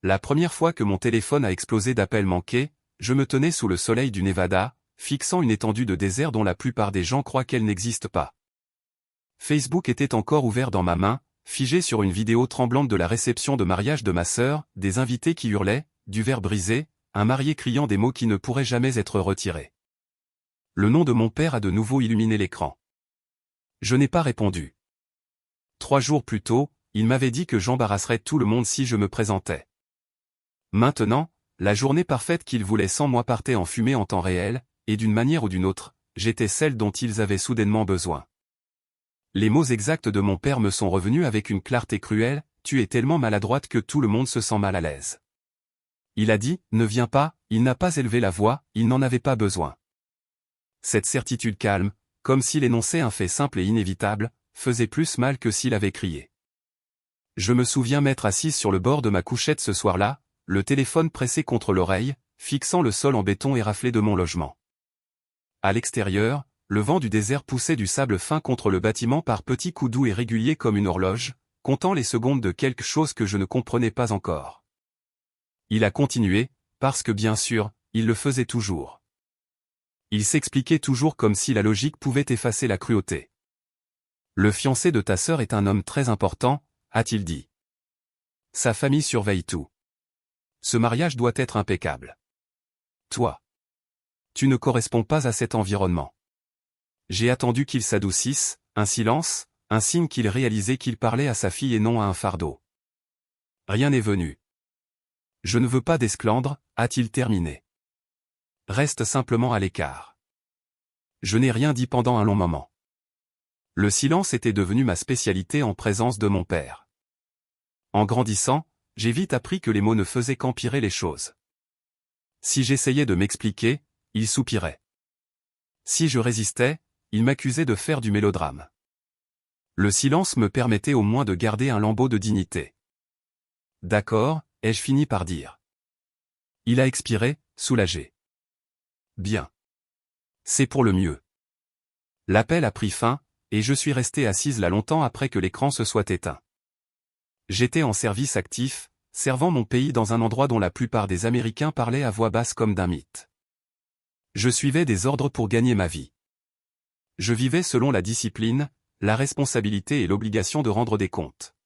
La première fois que mon téléphone a explosé d'appels manqués, je me tenais sous le soleil du Nevada, fixant une étendue de désert dont la plupart des gens croient qu'elle n'existe pas. Facebook était encore ouvert dans ma main, figé sur une vidéo tremblante de la réception de mariage de ma sœur, des invités qui hurlaient, du verre brisé, un marié criant des mots qui ne pourraient jamais être retirés. Le nom de mon père a de nouveau illuminé l'écran. Je n'ai pas répondu. 3 jours plus tôt, il m'avait dit que j'embarrasserais tout le monde si je me présentais. Maintenant, la journée parfaite qu'il voulait sans moi partait en fumée en temps réel, et d'une manière ou d'une autre, j'étais celle dont ils avaient soudainement besoin. Les mots exacts de mon père me sont revenus avec une clarté cruelle, « Tu es tellement maladroite que tout le monde se sent mal à l'aise. » Il a dit, « Ne viens pas », il n'a pas élevé la voix, il n'en avait pas besoin. Cette certitude calme, comme s'il énonçait un fait simple et inévitable, faisait plus mal que s'il avait crié. Je me souviens m'être assise sur le bord de ma couchette ce soir-là, le téléphone pressé contre l'oreille, fixant le sol en béton éraflé de mon logement. À l'extérieur, le vent du désert poussait du sable fin contre le bâtiment par petits coups doux et réguliers comme une horloge, comptant les secondes de quelque chose que je ne comprenais pas encore. Il a continué, parce que bien sûr, il le faisait toujours. Il s'expliquait toujours comme si la logique pouvait effacer la cruauté. Le fiancé de ta sœur est un homme très important, a-t-il dit. Sa famille surveille tout. Ce mariage doit être impeccable. Toi. Tu ne corresponds pas à cet environnement. J'ai attendu qu'il s'adoucisse, un silence, un signe qu'il réalisait qu'il parlait à sa fille et non à un fardeau. Rien n'est venu. Je ne veux pas d'esclandre, a-t-il terminé. Reste simplement à l'écart. Je n'ai rien dit pendant un long moment. Le silence était devenu ma spécialité en présence de mon père. En grandissant, j'ai vite appris que les mots ne faisaient qu'empirer les choses. Si j'essayais de m'expliquer, il soupirait. Si je résistais, il m'accusait de faire du mélodrame. Le silence me permettait au moins de garder un lambeau de dignité. D'accord, ai-je fini par dire. Il a expiré, soulagé. Bien. C'est pour le mieux. L'appel a pris fin, et je suis restée assise là longtemps après que l'écran se soit éteint. J'étais en service actif, servant mon pays dans un endroit dont la plupart des Américains parlaient à voix basse comme d'un mythe. Je suivais des ordres pour gagner ma vie. Je vivais selon la discipline, la responsabilité et l'obligation de rendre des comptes.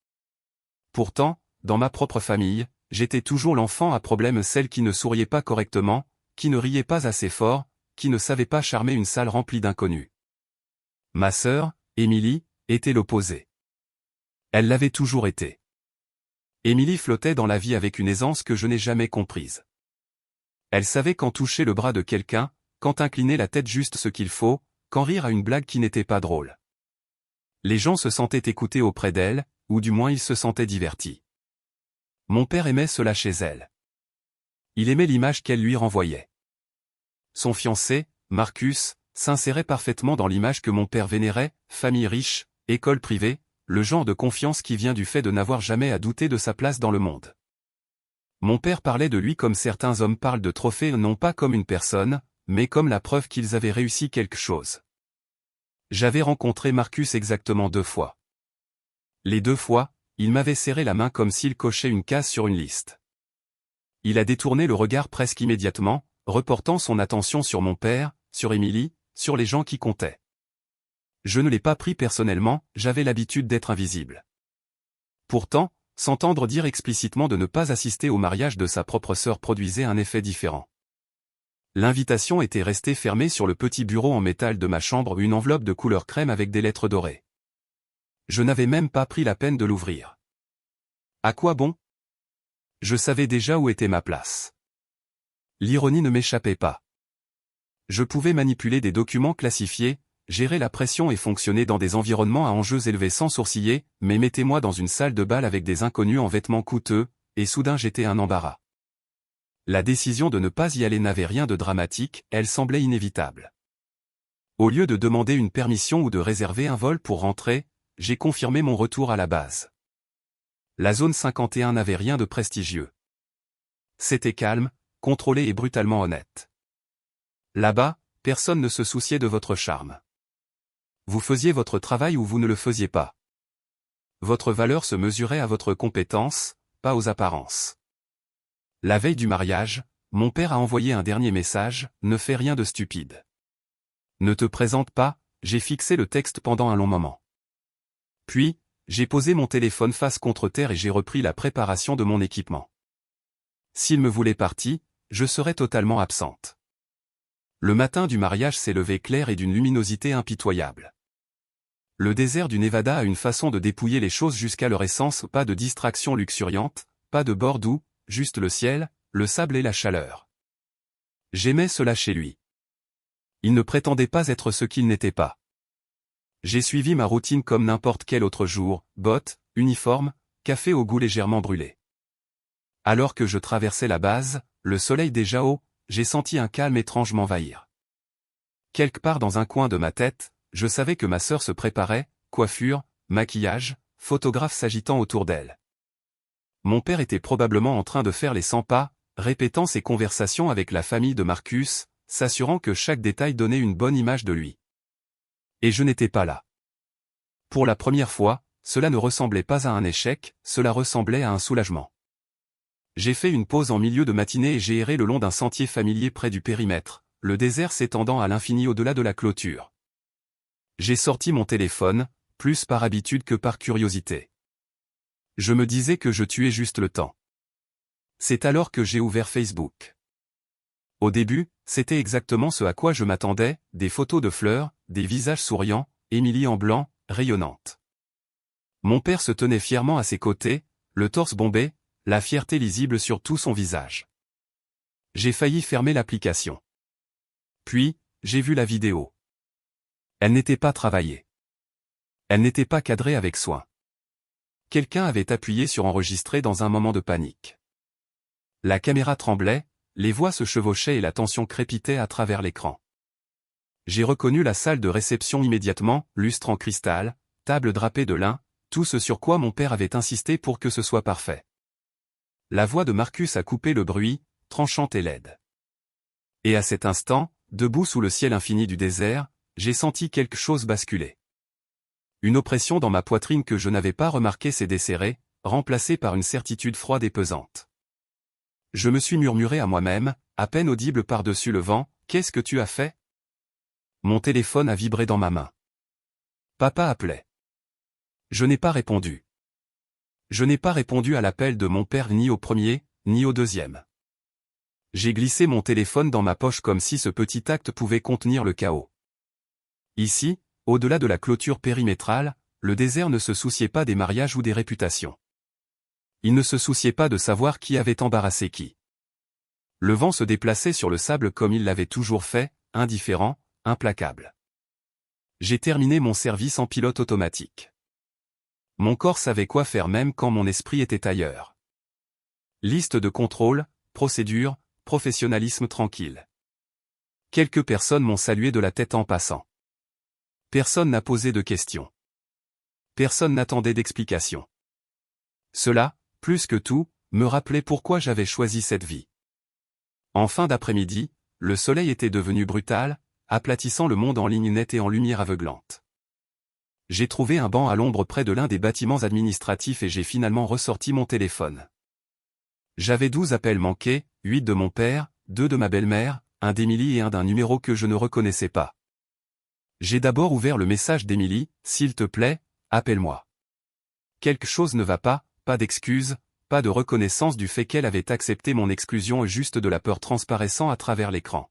Pourtant, dans ma propre famille, j'étais toujours l'enfant à problème, celle qui ne souriait pas correctement, qui ne riait pas assez fort, qui ne savait pas charmer une salle remplie d'inconnus. Ma sœur, Émilie, était l'opposé. Elle l'avait toujours été. Émilie flottait dans la vie avec une aisance que je n'ai jamais comprise. Elle savait quand toucher le bras de quelqu'un, quand incliner la tête juste ce qu'il faut, quand rire à une blague qui n'était pas drôle. Les gens se sentaient écoutés auprès d'elle, ou du moins ils se sentaient divertis. Mon père aimait cela chez elle. Il aimait l'image qu'elle lui renvoyait. Son fiancé, Marcus, s'insérait parfaitement dans l'image que mon père vénérait, famille riche, école privée, le genre de confiance qui vient du fait de n'avoir jamais à douter de sa place dans le monde. Mon père parlait de lui comme certains hommes parlent de trophées, non pas comme une personne, mais comme la preuve qu'ils avaient réussi quelque chose. J'avais rencontré Marcus exactement 2 fois. Les 2 fois, il m'avait serré la main comme s'il cochait une case sur une liste. Il a détourné le regard presque immédiatement, reportant son attention sur mon père, sur Émilie, sur les gens qui comptaient. Je ne l'ai pas pris personnellement, j'avais l'habitude d'être invisible. Pourtant, s'entendre dire explicitement de ne pas assister au mariage de sa propre sœur produisait un effet différent. L'invitation était restée fermée sur le petit bureau en métal de ma chambre, une enveloppe de couleur crème avec des lettres dorées. Je n'avais même pas pris la peine de l'ouvrir. À quoi bon? Je savais déjà où était ma place. L'ironie ne m'échappait pas. Je pouvais manipuler des documents classifiés, gérer la pression et fonctionner dans des environnements à enjeux élevés sans sourciller, mais mettez-moi dans une salle de bal avec des inconnus en vêtements coûteux, et soudain j'étais un embarras. La décision de ne pas y aller n'avait rien de dramatique, elle semblait inévitable. Au lieu de demander une permission ou de réserver un vol pour rentrer, j'ai confirmé mon retour à la base. La zone 51 n'avait rien de prestigieux. C'était calme, contrôlé et brutalement honnête. Là-bas, personne ne se souciait de votre charme. Vous faisiez votre travail ou vous ne le faisiez pas. Votre valeur se mesurait à votre compétence, pas aux apparences. La veille du mariage, mon père a envoyé un dernier message, ne fais rien de stupide. Ne te présente pas, j'ai fixé le texte pendant un long moment. Puis, j'ai posé mon téléphone face contre terre et j'ai repris la préparation de mon équipement. S'il me voulait partie, je serais totalement absente. Le matin du mariage s'est levé clair et d'une luminosité impitoyable. Le désert du Nevada a une façon de dépouiller les choses jusqu'à leur essence, pas de distraction luxuriante, pas de bord doux, juste le ciel, le sable et la chaleur. J'aimais cela chez lui. Il ne prétendait pas être ce qu'il n'était pas. J'ai suivi ma routine comme n'importe quel autre jour, bottes, uniforme, café au goût légèrement brûlé. Alors que je traversais la base, le soleil déjà haut, j'ai senti un calme étrange m'envahir. Quelque part dans un coin de ma tête, je savais que ma sœur se préparait, coiffure, maquillage, photographe s'agitant autour d'elle. Mon père était probablement en train de faire les 100 pas, répétant ses conversations avec la famille de Marcus, s'assurant que chaque détail donnait une bonne image de lui. Et je n'étais pas là. Pour la première fois, cela ne ressemblait pas à un échec, cela ressemblait à un soulagement. J'ai fait une pause en milieu de matinée et j'ai erré le long d'un sentier familier près du périmètre, le désert s'étendant à l'infini au-delà de la clôture. J'ai sorti mon téléphone, plus par habitude que par curiosité. Je me disais que je tuais juste le temps. C'est alors que j'ai ouvert Facebook. Au début, c'était exactement ce à quoi je m'attendais, des photos de fleurs, des visages souriants, Émilie en blanc, rayonnante. Mon père se tenait fièrement à ses côtés, le torse bombé, la fierté lisible sur tout son visage. J'ai failli fermer l'application. Puis, j'ai vu la vidéo. Elle n'était pas travaillée. Elle n'était pas cadrée avec soin. Quelqu'un avait appuyé sur enregistrer dans un moment de panique. La caméra tremblait, les voix se chevauchaient et la tension crépitait à travers l'écran. J'ai reconnu la salle de réception immédiatement, lustre en cristal, table drapée de lin, tout ce sur quoi mon père avait insisté pour que ce soit parfait. La voix de Marcus a coupé le bruit, tranchante et laide. Et à cet instant, debout sous le ciel infini du désert, j'ai senti quelque chose basculer. Une oppression dans ma poitrine que je n'avais pas remarquée s'est desserrée, remplacée par une certitude froide et pesante. Je me suis murmuré à moi-même, à peine audible par-dessus le vent, « Qu'est-ce que tu as fait ?» Mon téléphone a vibré dans ma main. Papa appelait. Je n'ai pas répondu. Je n'ai pas répondu à l'appel de mon père ni au premier, ni au deuxième. J'ai glissé mon téléphone dans ma poche comme si ce petit acte pouvait contenir le chaos. Ici, au-delà de la clôture périmétrale, le désert ne se souciait pas des mariages ou des réputations. Il ne se souciait pas de savoir qui avait embarrassé qui. Le vent se déplaçait sur le sable comme il l'avait toujours fait, indifférent, implacable. J'ai terminé mon service en pilote automatique. Mon corps savait quoi faire même quand mon esprit était ailleurs. Liste de contrôle, procédure, professionnalisme tranquille. Quelques personnes m'ont salué de la tête en passant. Personne n'a posé de questions. Personne n'attendait d'explications. Cela, plus que tout, me rappelait pourquoi j'avais choisi cette vie. En fin d'après-midi, le soleil était devenu brutal, aplatissant le monde en lignes nettes et en lumière aveuglante. J'ai trouvé un banc à l'ombre près de l'un des bâtiments administratifs et j'ai finalement ressorti mon téléphone. J'avais 12 appels manqués, 8 de mon père, 2 de ma belle-mère, un d'Émilie et un d'un numéro que je ne reconnaissais pas. J'ai d'abord ouvert le message d'Émilie, « S'il te plaît, appelle-moi. » Quelque chose ne va pas, pas d'excuse, pas de reconnaissance du fait qu'elle avait accepté mon exclusion et juste de la peur transparaissant à travers l'écran.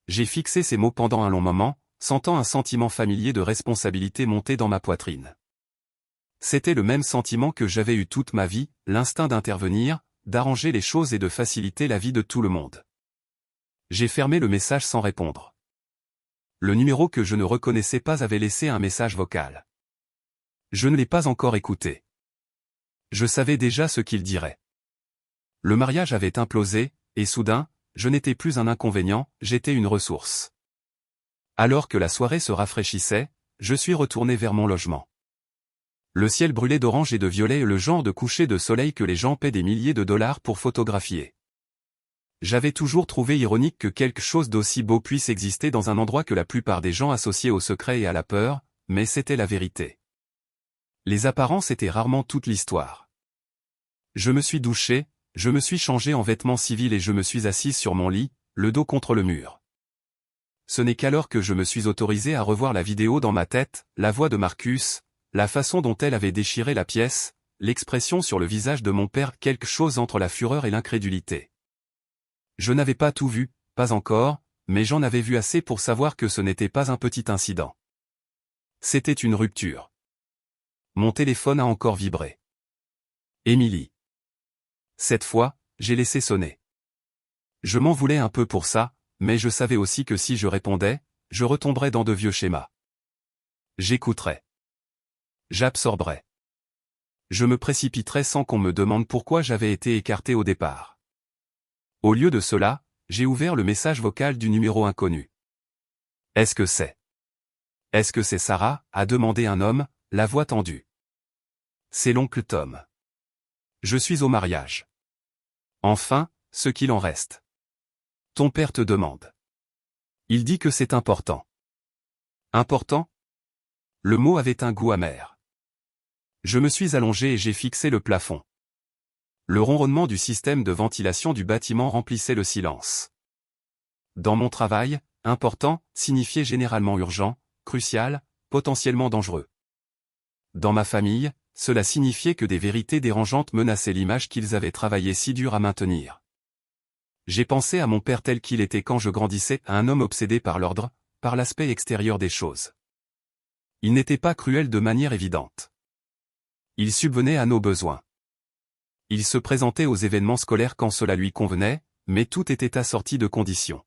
J'ai fixé ces mots pendant un long moment, sentant un sentiment familier de responsabilité monter dans ma poitrine. C'était le même sentiment que j'avais eu toute ma vie, l'instinct d'intervenir, d'arranger les choses et de faciliter la vie de tout le monde. J'ai fermé le message sans répondre. Le numéro que je ne reconnaissais pas avait laissé un message vocal. Je ne l'ai pas encore écouté. Je savais déjà ce qu'il dirait. Le mariage avait implosé, et soudain, je n'étais plus un inconvénient, j'étais une ressource. Alors que la soirée se rafraîchissait, je suis retourné vers mon logement. Le ciel brûlait d'orange et de violet, le genre de coucher de soleil que les gens paient des milliers de dollars pour photographier. J'avais toujours trouvé ironique que quelque chose d'aussi beau puisse exister dans un endroit que la plupart des gens associaient au secret et à la peur, mais c'était la vérité. Les apparences étaient rarement toute l'histoire. Je me suis douché, Je me suis changé en vêtements civils et je me suis assise sur mon lit, le dos contre le mur. Ce n'est qu'alors que je me suis autorisé à revoir la vidéo dans ma tête, la voix de Marcus, la façon dont elle avait déchiré la pièce, l'expression sur le visage de mon père, quelque chose entre la fureur et l'incrédulité. Je n'avais pas tout vu, pas encore, mais j'en avais vu assez pour savoir que ce n'était pas un petit incident. C'était une rupture. Mon téléphone a encore vibré. Émilie. Cette fois, j'ai laissé sonner. Je m'en voulais un peu pour ça, mais je savais aussi que si je répondais, je retomberais dans de vieux schémas. J'écouterais. J'absorberais. Je me précipiterais sans qu'on me demande pourquoi j'avais été écarté au départ. Au lieu de cela, j'ai ouvert le message vocal du numéro inconnu. Est-ce que c'est Sarah, a demandé un homme, la voix tendue. C'est l'oncle Tom. Je suis au mariage. Enfin, ce qu'il en reste. Ton père te demande. Il dit que c'est important. Important? Le mot avait un goût amer. Je me suis allongé et j'ai fixé le plafond. Le ronronnement du système de ventilation du bâtiment remplissait le silence. Dans mon travail, important signifiait généralement urgent, crucial, potentiellement dangereux. Dans ma famille, cela signifiait que des vérités dérangeantes menaçaient l'image qu'ils avaient travaillé si dur à maintenir. J'ai pensé à mon père tel qu'il était quand je grandissais, à un homme obsédé par l'ordre, par l'aspect extérieur des choses. Il n'était pas cruel de manière évidente. Il subvenait à nos besoins. Il se présentait aux événements scolaires quand cela lui convenait, mais tout était assorti de conditions.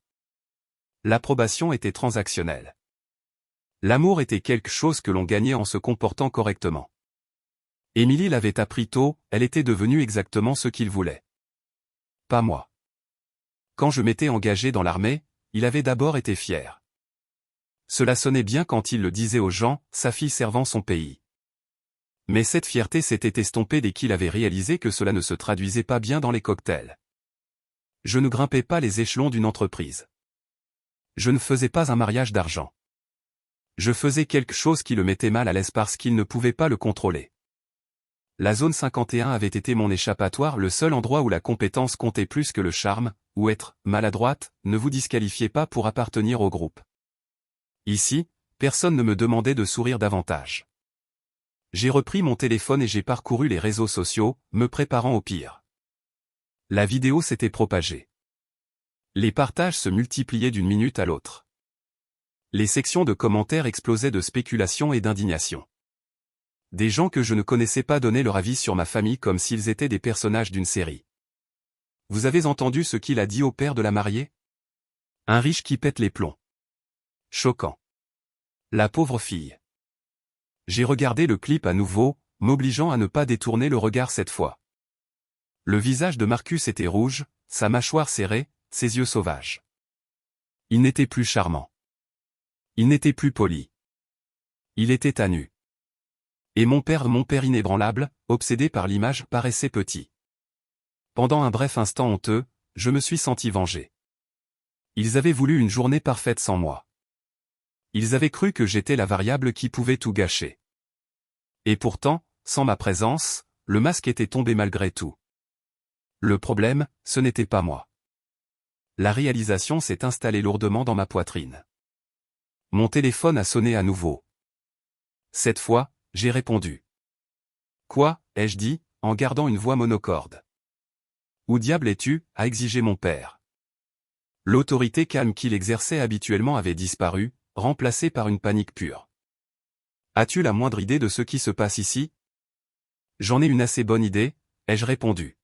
L'approbation était transactionnelle. L'amour était quelque chose que l'on gagnait en se comportant correctement. Émilie l'avait appris tôt, elle était devenue exactement ce qu'il voulait. Pas moi. Quand je m'étais engagé dans l'armée, il avait d'abord été fier. Cela sonnait bien quand il le disait aux gens, sa fille servant son pays. Mais cette fierté s'était estompée dès qu'il avait réalisé que cela ne se traduisait pas bien dans les cocktails. Je ne grimpais pas les échelons d'une entreprise. Je ne faisais pas un mariage d'argent. Je faisais quelque chose qui le mettait mal à l'aise parce qu'il ne pouvait pas le contrôler. La zone 51 avait été mon échappatoire, le seul endroit où la compétence comptait plus que le charme, où être maladroite ne vous disqualifiait pas pour appartenir au groupe. Ici, personne ne me demandait de sourire davantage. J'ai repris mon téléphone et j'ai parcouru les réseaux sociaux, me préparant au pire. La vidéo s'était propagée. Les partages se multipliaient d'une minute à l'autre. Les sections de commentaires explosaient de spéculation et d'indignation. Des gens que je ne connaissais pas donnaient leur avis sur ma famille comme s'ils étaient des personnages d'une série. Vous avez entendu ce qu'il a dit au père de la mariée? Un riche qui pète les plombs. Choquant. La pauvre fille. J'ai regardé le clip à nouveau, m'obligeant à ne pas détourner le regard cette fois. Le visage de Marcus était rouge, sa mâchoire serrée, ses yeux sauvages. Il n'était plus charmant. Il n'était plus poli. Il était à nu. Et mon père inébranlable, obsédé par l'image, paraissait petit. Pendant un bref instant honteux, je me suis senti vengé. Ils avaient voulu une journée parfaite sans moi. Ils avaient cru que j'étais la variable qui pouvait tout gâcher. Et pourtant, sans ma présence, le masque était tombé malgré tout. Le problème, ce n'était pas moi. La réalisation s'est installée lourdement dans ma poitrine. Mon téléphone a sonné à nouveau. Cette fois, j'ai répondu. Quoi, ai-je dit, en gardant une voix monocorde. Où diable es-tu, a exigé mon père. L'autorité calme qu'il exerçait habituellement avait disparu, remplacée par une panique pure. As-tu la moindre idée de ce qui se passe ici? J'en ai une assez bonne idée, ai-je répondu.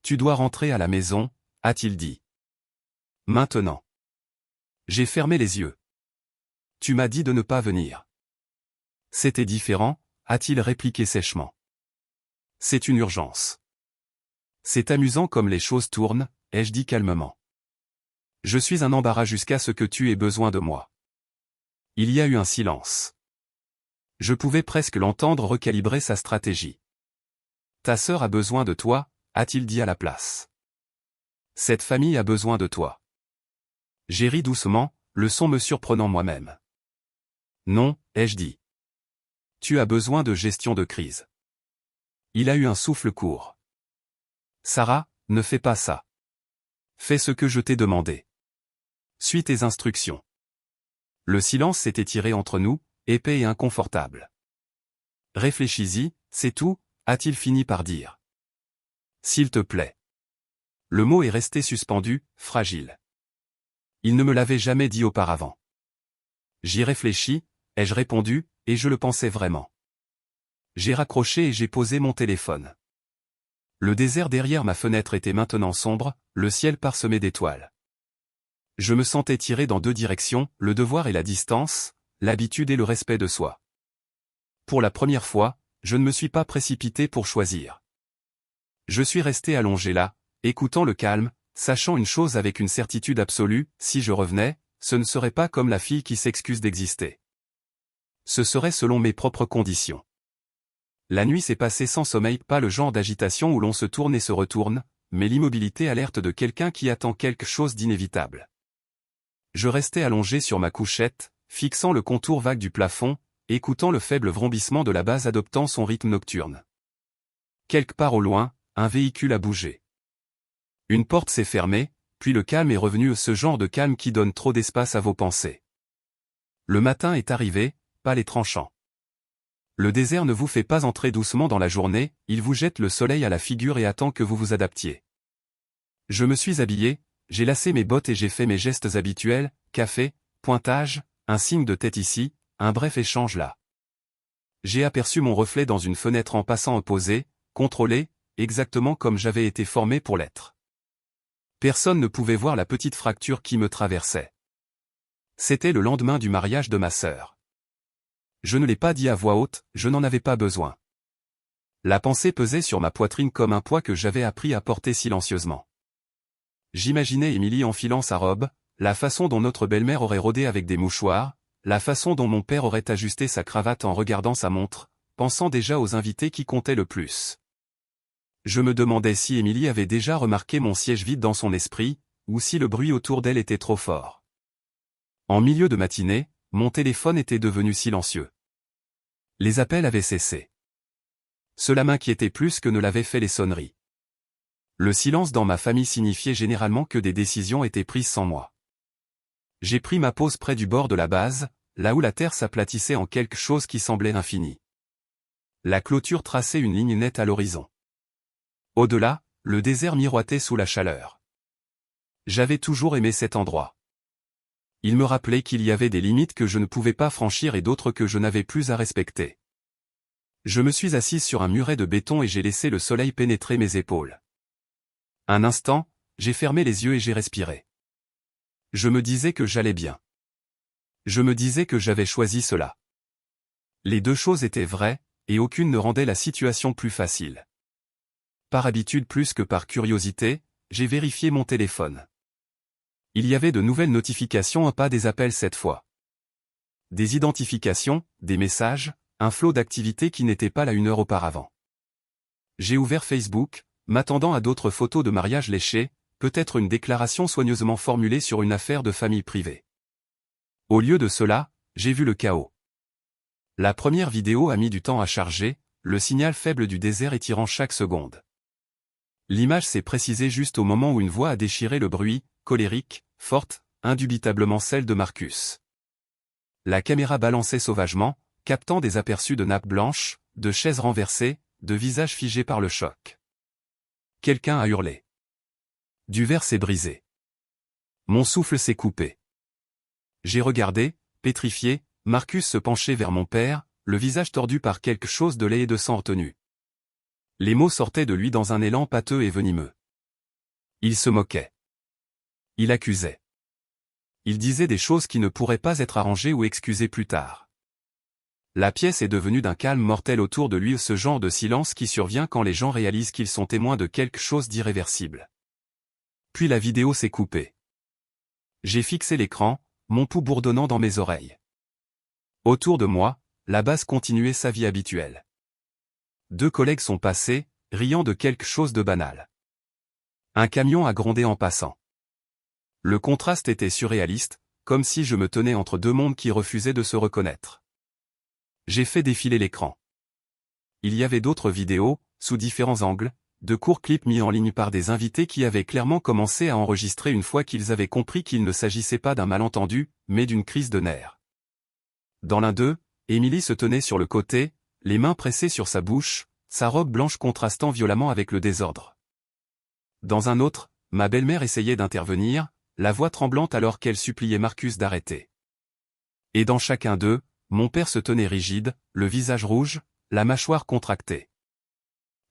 Tu dois rentrer à la maison, a-t-il dit. Maintenant. J'ai fermé les yeux. Tu m'as dit de ne pas venir. C'était différent, a-t-il répliqué sèchement. C'est une urgence. C'est amusant comme les choses tournent, ai-je dit calmement. Je suis un embarras jusqu'à ce que tu aies besoin de moi. Il y a eu un silence. Je pouvais presque l'entendre recalibrer sa stratégie. Ta sœur a besoin de toi, a-t-il dit à la place. Cette famille a besoin de toi. J'ai ri doucement, le son me surprenant moi-même. Non, ai-je dit. Tu as besoin de gestion de crise. Il a eu un souffle court. Sarah, ne fais pas ça. Fais ce que je t'ai demandé. Suis tes instructions. Le silence s'est étiré entre nous, épais et inconfortable. Réfléchis-y, c'est tout, a-t-il fini par dire. S'il te plaît. Le mot est resté suspendu, fragile. Il ne me l'avait jamais dit auparavant. J'y réfléchis, ai-je répondu, et je le pensais vraiment. J'ai raccroché et j'ai posé mon téléphone. Le désert derrière ma fenêtre était maintenant sombre, le ciel parsemé d'étoiles. Je me sentais tiré dans deux directions, le devoir et la distance, l'habitude et le respect de soi. Pour la première fois, je ne me suis pas précipité pour choisir. Je suis resté allongé là, écoutant le calme, sachant une chose avec une certitude absolue, si je revenais, ce ne serait pas comme la fille qui s'excuse d'exister. Ce serait selon mes propres conditions. La nuit s'est passée sans sommeil, pas le genre d'agitation où l'on se tourne et se retourne, mais l'immobilité alerte de quelqu'un qui attend quelque chose d'inévitable. Je restais allongé sur ma couchette, fixant le contour vague du plafond, écoutant le faible vrombissement de la base adoptant son rythme nocturne. Quelque part au loin, un véhicule a bougé. Une porte s'est fermée, puis le calme est revenu, ce genre de calme qui donne trop d'espace à vos pensées. Le matin est arrivé, pas les tranchants. Le désert ne vous fait pas entrer doucement dans la journée, il vous jette le soleil à la figure et attend que vous vous adaptiez. Je me suis habillé, j'ai lacé mes bottes et j'ai fait mes gestes habituels, café, pointage, un signe de tête ici, un bref échange là. J'ai aperçu mon reflet dans une fenêtre en passant opposé, contrôlé, exactement comme j'avais été formé pour l'être. Personne ne pouvait voir la petite fracture qui me traversait. C'était le lendemain du mariage de ma sœur. Je ne l'ai pas dit à voix haute, je n'en avais pas besoin. La pensée pesait sur ma poitrine comme un poids que j'avais appris à porter silencieusement. J'imaginais Émilie enfilant sa robe, la façon dont notre belle-mère aurait rôdé avec des mouchoirs, la façon dont mon père aurait ajusté sa cravate en regardant sa montre, pensant déjà aux invités qui comptaient le plus. Je me demandais si Émilie avait déjà remarqué mon siège vide dans son esprit, ou si le bruit autour d'elle était trop fort. En milieu de matinée, mon téléphone était devenu silencieux. Les appels avaient cessé. Cela m'inquiétait plus que ne l'avaient fait les sonneries. Le silence dans ma famille signifiait généralement que des décisions étaient prises sans moi. J'ai pris ma pause près du bord de la base, là où la terre s'aplatissait en quelque chose qui semblait infini. La clôture traçait une ligne nette à l'horizon. Au-delà, le désert miroitait sous la chaleur. J'avais toujours aimé cet endroit. Il me rappelait qu'il y avait des limites que je ne pouvais pas franchir et d'autres que je n'avais plus à respecter. Je me suis assis sur un muret de béton et j'ai laissé le soleil pénétrer mes épaules. Un instant, j'ai fermé les yeux et j'ai respiré. Je me disais que j'allais bien. Je me disais que j'avais choisi cela. Les deux choses étaient vraies, et aucune ne rendait la situation plus facile. Par habitude plus que par curiosité, j'ai vérifié mon téléphone. Il y avait de nouvelles notifications, pas des appels cette fois. Des identifications, des messages, un flot d'activités qui n'était pas là une heure auparavant. J'ai ouvert Facebook, m'attendant à d'autres photos de mariage léchés, peut-être une déclaration soigneusement formulée sur une affaire de famille privée. Au lieu de cela, j'ai vu le chaos. La première vidéo a mis du temps à charger, le signal faible du désert étirant chaque seconde. L'image s'est précisée juste au moment où une voix a déchiré le bruit, colérique, forte, indubitablement celle de Marcus. La caméra balançait sauvagement, captant des aperçus de nappes blanches, de chaises renversées, de visages figés par le choc. Quelqu'un a hurlé. Du verre s'est brisé. Mon souffle s'est coupé. J'ai regardé, pétrifié, Marcus se penchait vers mon père, le visage tordu par quelque chose de laid et de sang retenu. Les mots sortaient de lui dans un élan pâteux et venimeux. Il se moquait. Il accusait. Il disait des choses qui ne pourraient pas être arrangées ou excusées plus tard. La pièce est devenue d'un calme mortel autour de lui, ce genre de silence qui survient quand les gens réalisent qu'ils sont témoins de quelque chose d'irréversible. Puis la vidéo s'est coupée. J'ai fixé l'écran, mon pouls bourdonnant dans mes oreilles. Autour de moi, la base continuait sa vie habituelle. Deux collègues sont passés, riant de quelque chose de banal. Un camion a grondé en passant. Le contraste était surréaliste, comme si je me tenais entre deux mondes qui refusaient de se reconnaître. J'ai fait défiler l'écran. Il y avait d'autres vidéos, sous différents angles, de courts clips mis en ligne par des invités qui avaient clairement commencé à enregistrer une fois qu'ils avaient compris qu'il ne s'agissait pas d'un malentendu, mais d'une crise de nerfs. Dans l'un d'eux, Émilie se tenait sur le côté, les mains pressées sur sa bouche, sa robe blanche contrastant violemment avec le désordre. Dans un autre, ma belle-mère essayait d'intervenir, la voix tremblante alors qu'elle suppliait Marcus d'arrêter. Et dans chacun d'eux, mon père se tenait rigide, le visage rouge, la mâchoire contractée.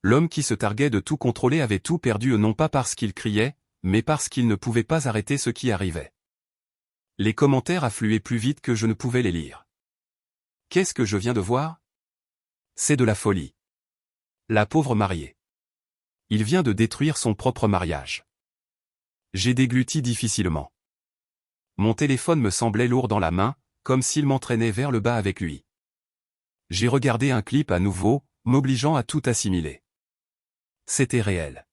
L'homme qui se targuait de tout contrôler avait tout perdu non pas parce qu'il criait, mais parce qu'il ne pouvait pas arrêter ce qui arrivait. Les commentaires affluaient plus vite que je ne pouvais les lire. Qu'est-ce que je viens de voir? C'est de la folie. La pauvre mariée. Il vient de détruire son propre mariage. J'ai dégluti difficilement. Mon téléphone me semblait lourd dans la main, comme s'il m'entraînait vers le bas avec lui. J'ai regardé un clip à nouveau, m'obligeant à tout assimiler. C'était réel.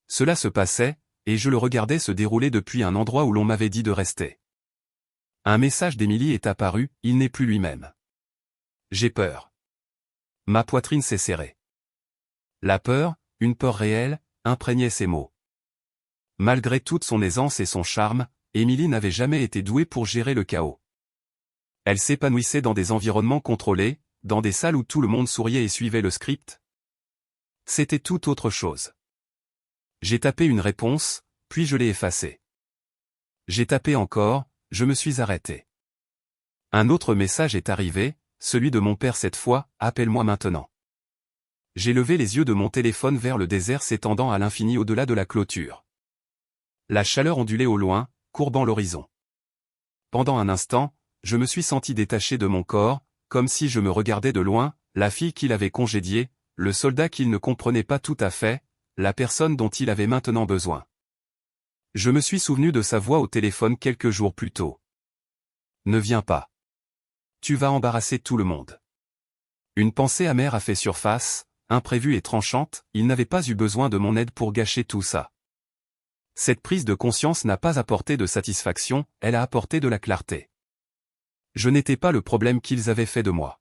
Cela se passait, et je le regardais se dérouler depuis un endroit où l'on m'avait dit de rester. Un message d'Émilie est apparu, il n'est plus lui-même. J'ai peur. Ma poitrine s'est serrée. La peur, une peur réelle, imprégnait ses mots. Malgré toute son aisance et son charme, Émilie n'avait jamais été douée pour gérer le chaos. Elle s'épanouissait dans des environnements contrôlés, dans des salles où tout le monde souriait et suivait le script. C'était tout autre chose. J'ai tapé une réponse, puis je l'ai effacée. J'ai tapé encore, je me suis arrêté. Un autre message est arrivé, celui de mon père cette fois, appelle-moi maintenant. J'ai levé les yeux de mon téléphone vers le désert s'étendant à l'infini au-delà de la clôture. La chaleur ondulait au loin, courbant l'horizon. Pendant un instant, je me suis senti détaché de mon corps, comme si je me regardais de loin, la fille qu'il avait congédiée, le soldat qu'il ne comprenait pas tout à fait, la personne dont il avait maintenant besoin. Je me suis souvenu de sa voix au téléphone quelques jours plus tôt. Ne viens pas. Tu vas embarrasser tout le monde. Une pensée amère a fait surface, imprévue et tranchante, il n'avait pas eu besoin de mon aide pour gâcher tout ça. Cette prise de conscience n'a pas apporté de satisfaction, elle a apporté de la clarté. Je n'étais pas le problème qu'ils avaient fait de moi.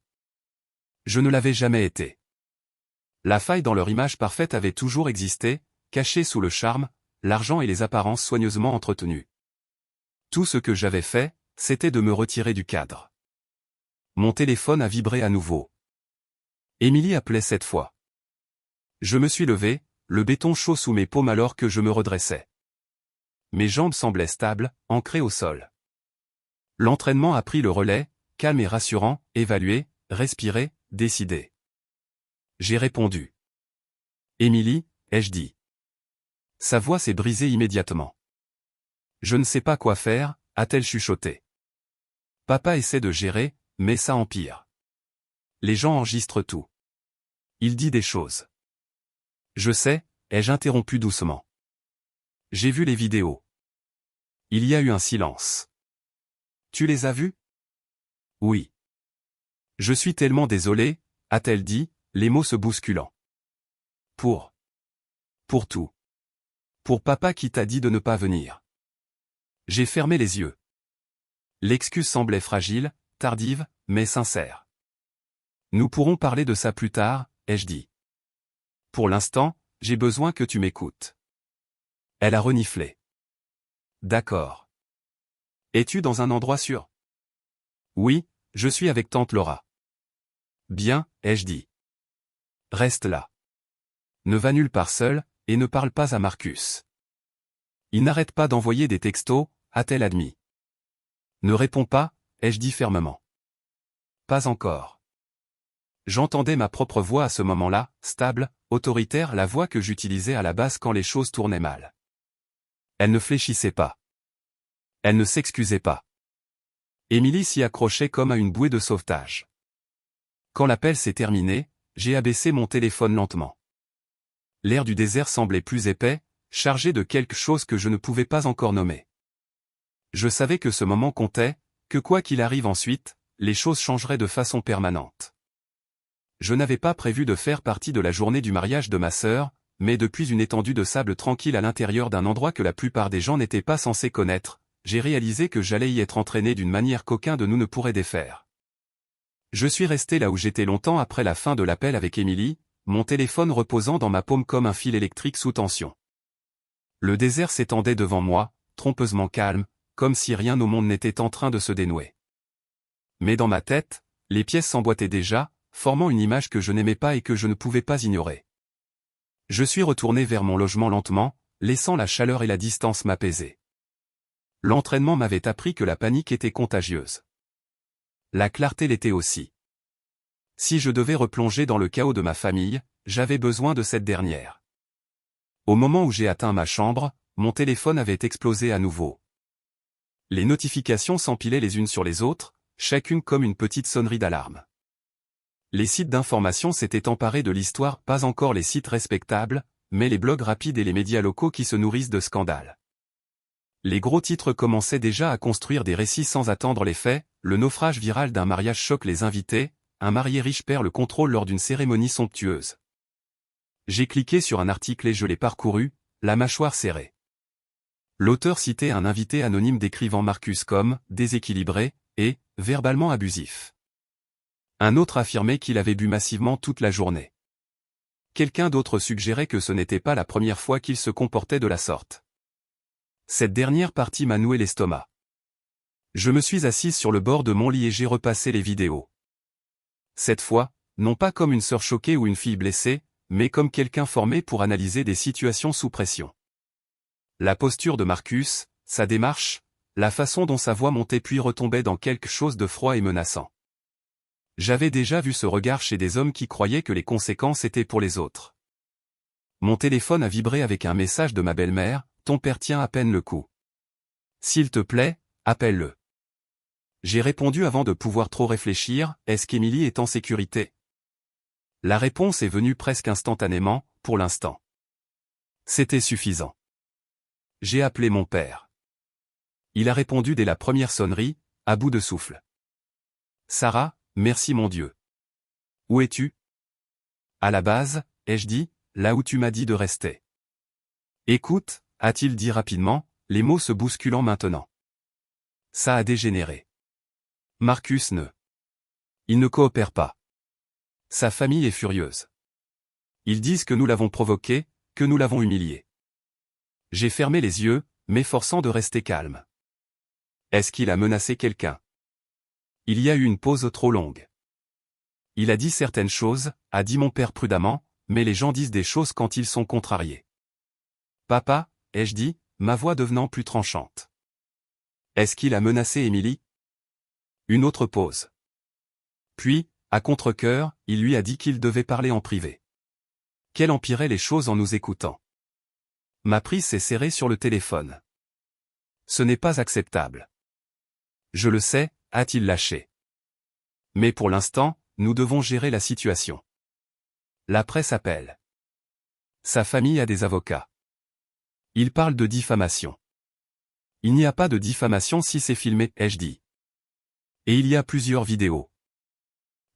Je ne l'avais jamais été. La faille dans leur image parfaite avait toujours existé, cachée sous le charme, l'argent et les apparences soigneusement entretenues. Tout ce que j'avais fait, c'était de me retirer du cadre. Mon téléphone a vibré à nouveau. Émilie appelait cette fois. Je me suis levé, le béton chaud sous mes paumes alors que je me redressais. Mes jambes semblaient stables, ancrées au sol. L'entraînement a pris le relais, calme et rassurant, évalué, respiré, décidé. J'ai répondu. Émilie, ai-je dit. Sa voix s'est brisée immédiatement. Je ne sais pas quoi faire, a-t-elle chuchoté. Papa essaie de gérer, mais ça empire. Les gens enregistrent tout. Il dit des choses. Je sais, ai-je interrompu doucement. J'ai vu les vidéos. Il y a eu un silence. Tu les as vus? Oui. Je suis tellement désolé, a-t-elle dit, les mots se bousculant. Pour tout. Pour papa qui t'a dit de ne pas venir. J'ai fermé les yeux. L'excuse semblait fragile, tardive, mais sincère. Nous pourrons parler de ça plus tard, ai-je dit. Pour l'instant, j'ai besoin que tu m'écoutes. Elle a reniflé. D'accord. Es-tu dans un endroit sûr? Oui, je suis avec tante Laura. Bien, ai-je dit. Reste là. Ne va nulle part seul, et ne parle pas à Marcus. Il n'arrête pas d'envoyer des textos, a-t-elle admis. Ne réponds pas, ai-je dit fermement. Pas encore. J'entendais ma propre voix à ce moment-là, stable, autoritaire, la voix que j'utilisais à la base quand les choses tournaient mal. Elle ne fléchissait pas. Elle ne s'excusait pas. Émilie s'y accrochait comme à une bouée de sauvetage. Quand l'appel s'est terminé, j'ai abaissé mon téléphone lentement. L'air du désert semblait plus épais, chargé de quelque chose que je ne pouvais pas encore nommer. Je savais que ce moment comptait, que quoi qu'il arrive ensuite, les choses changeraient de façon permanente. Je n'avais pas prévu de faire partie de la journée du mariage de ma sœur, mais depuis une étendue de sable tranquille à l'intérieur d'un endroit que la plupart des gens n'étaient pas censés connaître, j'ai réalisé que j'allais y être entraîné d'une manière qu'aucun de nous ne pourrait défaire. Je suis resté là où j'étais longtemps après la fin de l'appel avec Émilie, mon téléphone reposant dans ma paume comme un fil électrique sous tension. Le désert s'étendait devant moi, trompeusement calme, comme si rien au monde n'était en train de se dénouer. Mais dans ma tête, les pièces s'emboîtaient déjà, formant une image que je n'aimais pas et que je ne pouvais pas ignorer. Je suis retourné vers mon logement lentement, laissant la chaleur et la distance m'apaiser. L'entraînement m'avait appris que la panique était contagieuse. La clarté l'était aussi. Si je devais replonger dans le chaos de ma famille, j'avais besoin de cette dernière. Au moment où j'ai atteint ma chambre, mon téléphone avait explosé à nouveau. Les notifications s'empilaient les unes sur les autres, chacune comme une petite sonnerie d'alarme. Les sites d'information s'étaient emparés de l'histoire, pas encore les sites respectables, mais les blogs rapides et les médias locaux qui se nourrissent de scandales. Les gros titres commençaient déjà à construire des récits sans attendre les faits, le naufrage viral d'un mariage choque les invités, un marié riche perd le contrôle lors d'une cérémonie somptueuse. J'ai cliqué sur un article et je l'ai parcouru, la mâchoire serrée. L'auteur citait un invité anonyme décrivant Marcus comme « déséquilibré » et « verbalement abusif ». Un autre affirmait qu'il avait bu massivement toute la journée. Quelqu'un d'autre suggérait que ce n'était pas la première fois qu'il se comportait de la sorte. Cette dernière partie m'a noué l'estomac. Je me suis assise sur le bord de mon lit et j'ai repassé les vidéos. Cette fois, non pas comme une sœur choquée ou une fille blessée, mais comme quelqu'un formé pour analyser des situations sous pression. La posture de Marcus, sa démarche, la façon dont sa voix montait puis retombait dans quelque chose de froid et menaçant. J'avais déjà vu ce regard chez des hommes qui croyaient que les conséquences étaient pour les autres. Mon téléphone a vibré avec un message de ma belle-mère, « Ton père tient à peine le coup. S'il te plaît, appelle-le. » J'ai répondu avant de pouvoir trop réfléchir, « Est-ce qu'Émilie est en sécurité ?» La réponse est venue presque instantanément, pour l'instant. C'était suffisant. J'ai appelé mon père. Il a répondu dès la première sonnerie, à bout de souffle. « Sarah, merci mon Dieu. Où es-tu ? » À la base, ai-je dit, là où tu m'as dit de rester. Écoute, a-t-il dit rapidement, les mots se bousculant maintenant. Ça a dégénéré. Marcus ne. Il ne coopère pas. Sa famille est furieuse. Ils disent que nous l'avons provoqué, que nous l'avons humilié. J'ai fermé les yeux, m'efforçant de rester calme. Est-ce qu'il a menacé quelqu'un ? Il y a eu une pause trop longue. Il a dit certaines choses, a dit mon père prudemment, mais les gens disent des choses quand ils sont contrariés. Papa, ai-je dit, ma voix devenant plus tranchante. Est-ce qu'il a menacé Émilie ? Une autre pause. Puis, à contre-cœur, il lui a dit qu'il devait parler en privé. Qu'elle empirait les choses en nous écoutant. Ma prise s'est serrée sur le téléphone. Ce n'est pas acceptable. Je le sais, a-t-il lâché. Mais pour l'instant, nous devons gérer la situation. La presse appelle. Sa famille a des avocats. Il parle de diffamation. Il n'y a pas de diffamation si c'est filmé, ai-je dit. Et il y a plusieurs vidéos.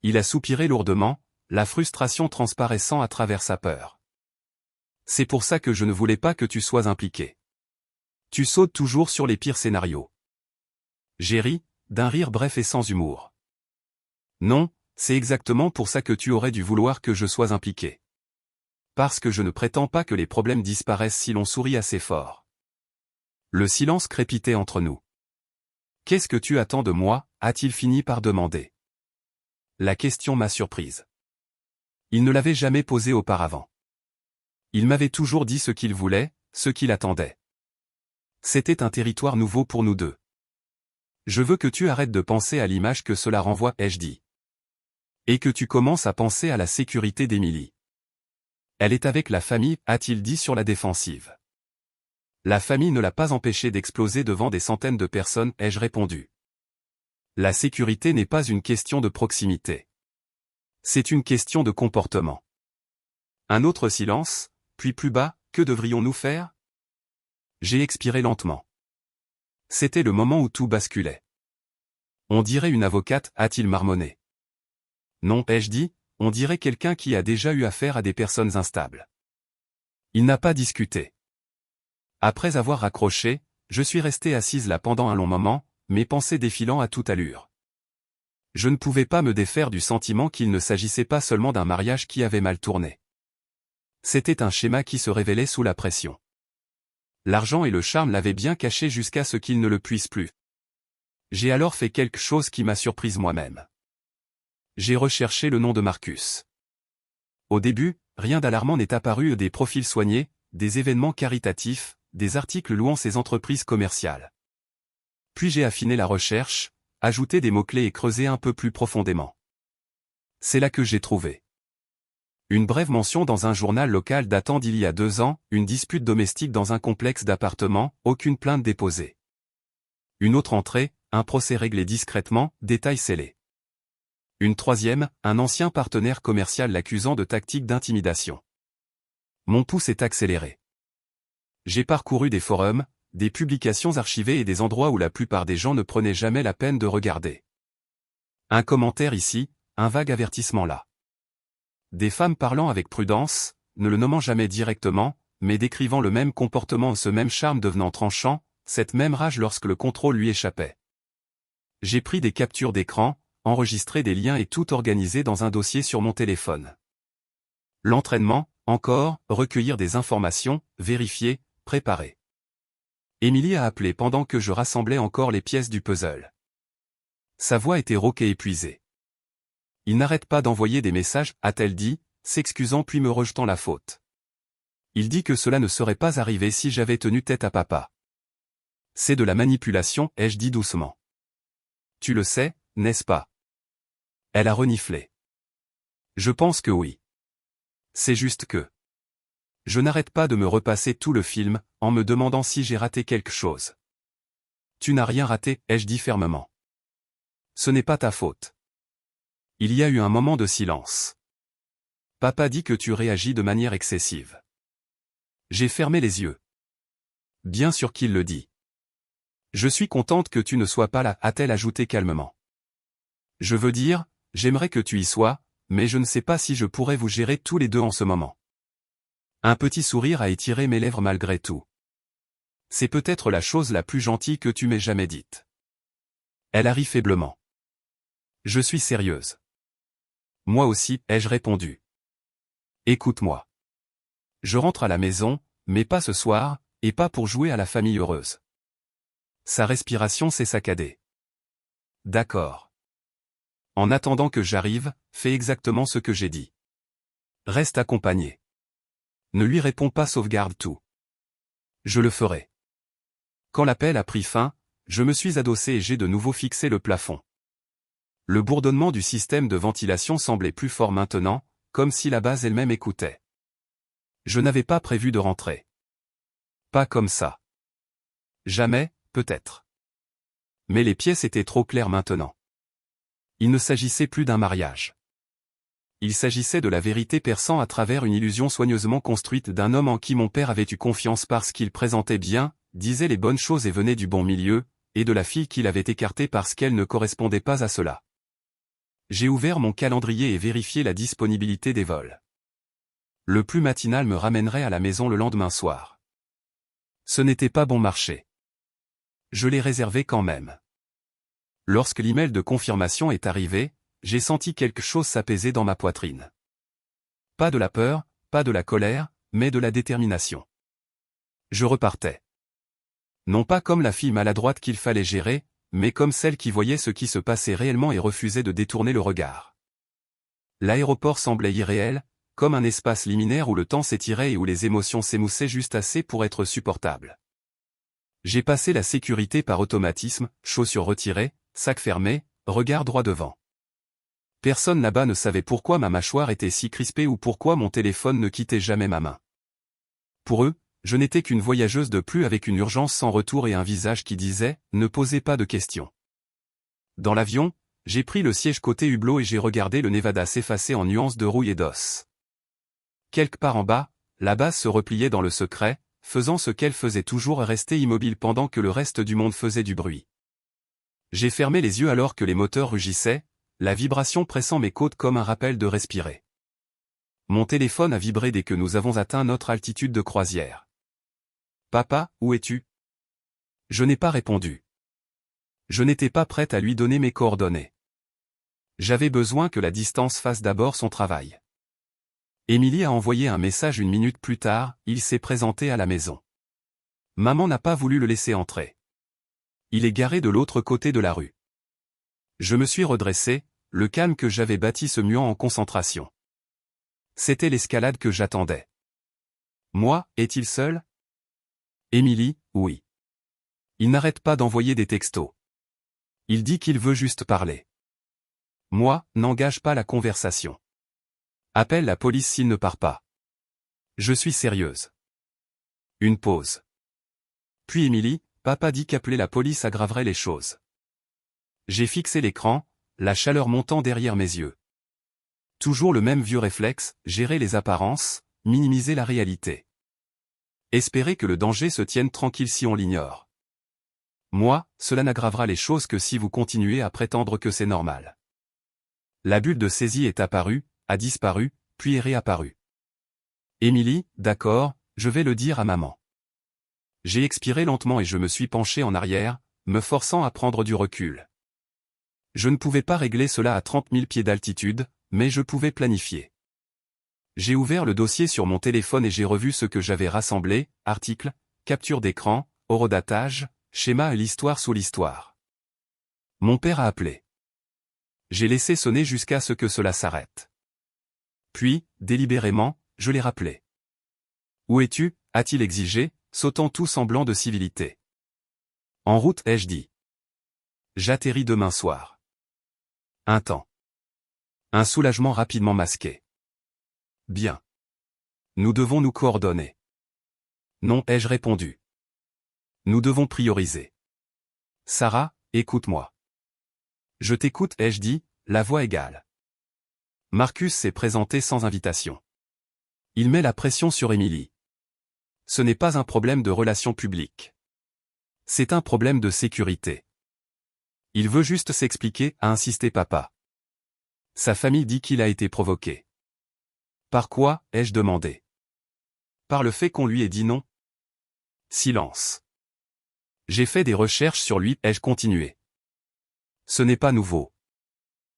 Il a soupiré lourdement, la frustration transparaissant à travers sa peur. C'est pour ça que je ne voulais pas que tu sois impliqué. Tu sautes toujours sur les pires scénarios. J'ai ri, d'un rire bref et sans humour. Non, c'est exactement pour ça que tu aurais dû vouloir que je sois impliqué. Parce que je ne prétends pas que les problèmes disparaissent si l'on sourit assez fort. Le silence crépitait entre nous. Qu'est-ce que tu attends de moi, a-t-il fini par demander. La question m'a surprise. Il ne l'avait jamais posée auparavant. Il m'avait toujours dit ce qu'il voulait, ce qu'il attendait. C'était un territoire nouveau pour nous deux. Je veux que tu arrêtes de penser à l'image que cela renvoie, ai-je dit. Et que tu commences à penser à la sécurité d'Émilie. Elle est avec la famille, a-t-il dit sur la défensive. La famille ne l'a pas empêché d'exploser devant des centaines de personnes, ai-je répondu. La sécurité n'est pas une question de proximité. C'est une question de comportement. Un autre silence, puis plus bas, que devrions-nous faire ? J'ai expiré lentement. C'était le moment où tout basculait. On dirait une avocate, a-t-il marmonné. Non, ai-je dit, on dirait quelqu'un qui a déjà eu affaire à des personnes instables. Il n'a pas discuté. Après avoir raccroché, je suis resté assise là pendant un long moment, mes pensées défilant à toute allure. Je ne pouvais pas me défaire du sentiment qu'il ne s'agissait pas seulement d'un mariage qui avait mal tourné. C'était un schéma qui se révélait sous la pression. L'argent et le charme l'avaient bien caché jusqu'à ce qu'ils ne le puissent plus. J'ai alors fait quelque chose qui m'a surprise moi-même. J'ai recherché le nom de Marcus. Au début, rien d'alarmant n'est apparu, des profils soignés, des événements caritatifs, des articles louant ses entreprises commerciales. Puis j'ai affiné la recherche, ajouté des mots-clés et creusé un peu plus profondément. C'est là que j'ai trouvé une brève mention dans un journal local datant d'il y a 2 ans, une dispute domestique dans un complexe d'appartements, aucune plainte déposée. Une autre entrée, un procès réglé discrètement, détail scellé. Une troisième, un ancien partenaire commercial l'accusant de tactiques d'intimidation. Mon pouls s'est accéléré. J'ai parcouru des forums, des publications archivées et des endroits où la plupart des gens ne prenaient jamais la peine de regarder. Un commentaire ici, un vague avertissement là. Des femmes parlant avec prudence, ne le nommant jamais directement, mais décrivant le même comportement, ce même charme devenant tranchant, cette même rage lorsque le contrôle lui échappait. J'ai pris des captures d'écran, enregistré des liens et tout organisé dans un dossier sur mon téléphone. L'entraînement, encore, recueillir des informations, vérifier, préparer. Émilie a appelé pendant que je rassemblais encore les pièces du puzzle. Sa voix était rauque et épuisée. Il n'arrête pas d'envoyer des messages, a-t-elle dit, s'excusant puis me rejetant la faute. Il dit que cela ne serait pas arrivé si j'avais tenu tête à papa. C'est de la manipulation, ai-je dit doucement. Tu le sais, n'est-ce pas? Elle a reniflé. Je pense que oui. C'est juste que je n'arrête pas de me repasser tout le film, en me demandant si j'ai raté quelque chose. Tu n'as rien raté, ai-je dit fermement. Ce n'est pas ta faute. Il y a eu un moment de silence. Papa dit que tu réagis de manière excessive. J'ai fermé les yeux. Bien sûr qu'il le dit. Je suis contente que tu ne sois pas là, a-t-elle ajouté calmement. Je veux dire, j'aimerais que tu y sois, mais je ne sais pas si je pourrais vous gérer tous les deux en ce moment. Un petit sourire a étiré mes lèvres malgré tout. C'est peut-être la chose la plus gentille que tu m'aies jamais dite. Elle a ri faiblement. Je suis sérieuse. Moi aussi, ai-je répondu. Écoute-moi. Je rentre à la maison, mais pas ce soir, et pas pour jouer à la famille heureuse. Sa respiration s'est saccadée. D'accord. En attendant que j'arrive, fais exactement ce que j'ai dit. Reste accompagné. Ne lui réponds pas, sauvegarde tout. Je le ferai. Quand l'appel a pris fin, je me suis adossé et j'ai de nouveau fixé le plafond. Le bourdonnement du système de ventilation semblait plus fort maintenant, comme si la base elle-même écoutait. Je n'avais pas prévu de rentrer. Pas comme ça. Jamais, peut-être. Mais les pièces étaient trop claires maintenant. Il ne s'agissait plus d'un mariage. Il s'agissait de la vérité perçant à travers une illusion soigneusement construite d'un homme en qui mon père avait eu confiance parce qu'il présentait bien, disait les bonnes choses et venait du bon milieu, et de la fille qu'il avait écartée parce qu'elle ne correspondait pas à cela. J'ai ouvert mon calendrier et vérifié la disponibilité des vols. Le plus matinal me ramènerait à la maison le lendemain soir. Ce n'était pas bon marché. Je l'ai réservé quand même. Lorsque l'email de confirmation est arrivé, j'ai senti quelque chose s'apaiser dans ma poitrine. Pas de la peur, pas de la colère, mais de la détermination. Je repartais. Non pas comme la fille maladroite qu'il fallait gérer, mais comme celle qui voyait ce qui se passait réellement et refusait de détourner le regard. L'aéroport semblait irréel, comme un espace liminaire où le temps s'étirait et où les émotions s'émoussaient juste assez pour être supportables. J'ai passé la sécurité par automatisme, chaussures retirées, sac fermé, regard droit devant. Personne là-bas ne savait pourquoi ma mâchoire était si crispée ou pourquoi mon téléphone ne quittait jamais ma main. Pour eux, je n'étais qu'une voyageuse de plus avec une urgence sans retour et un visage qui disait « Ne posez pas de questions ». Dans l'avion, j'ai pris le siège côté hublot et j'ai regardé le Nevada s'effacer en nuances de rouille et d'os. Quelque part en bas, la base se repliait dans le secret, faisant ce qu'elle faisait toujours et restait immobile pendant que le reste du monde faisait du bruit. J'ai fermé les yeux alors que les moteurs rugissaient, la vibration pressant mes côtes comme un rappel de respirer. Mon téléphone a vibré dès que nous avons atteint notre altitude de croisière. « Papa, où es-tu » Je n'ai pas répondu. Je n'étais pas prête à lui donner mes coordonnées. J'avais besoin que la distance fasse d'abord son travail. Émilie a envoyé un message une minute plus tard, il s'est présenté à la maison. Maman n'a pas voulu le laisser entrer. Il est garé de l'autre côté de la rue. Je me suis redressé, le calme que j'avais bâti se muant en concentration. C'était l'escalade que j'attendais. Moi, est-il seul? Émilie, oui. Il n'arrête pas d'envoyer des textos. Il dit qu'il veut juste parler. Moi, n'engage pas la conversation. Appelle la police s'il ne part pas. Je suis sérieuse. Une pause. Puis Émilie, papa dit qu'appeler la police aggraverait les choses. J'ai fixé l'écran, la chaleur montant derrière mes yeux. Toujours le même vieux réflexe, gérer les apparences, minimiser la réalité. Espérer que le danger se tienne tranquille si on l'ignore. Moi, cela n'aggravera les choses que si vous continuez à prétendre que c'est normal. La bulle de saisie est apparue, a disparu, puis est réapparue. Émilie, d'accord, je vais le dire à maman. J'ai expiré lentement et je me suis penché en arrière, me forçant à prendre du recul. Je ne pouvais pas régler cela à 30 000 pieds d'altitude, mais je pouvais planifier. J'ai ouvert le dossier sur mon téléphone et j'ai revu ce que j'avais rassemblé, articles, capture d'écran, horodatage, schéma et l'histoire sous l'histoire. Mon père a appelé. J'ai laissé sonner jusqu'à ce que cela s'arrête. Puis, délibérément, je l'ai rappelé. Où es-tu, a-t-il exigé, sautant tout semblant de civilité. En route, ai-je dit. J'atterris demain soir. Un temps. Un soulagement rapidement masqué. Bien. Nous devons nous coordonner. Non, ai-je répondu. Nous devons prioriser. Sarah, écoute-moi. Je t'écoute, ai-je dit, la voix égale. Marcus s'est présenté sans invitation. Il met la pression sur Émilie. Ce n'est pas un problème de relations publiques. C'est un problème de sécurité. Il veut juste s'expliquer, a insisté papa. Sa famille dit qu'il a été provoqué. Par quoi, ai-je demandé. Par le fait qu'on lui ait dit non. Silence. J'ai fait des recherches sur lui, ai-je continué. Ce n'est pas nouveau.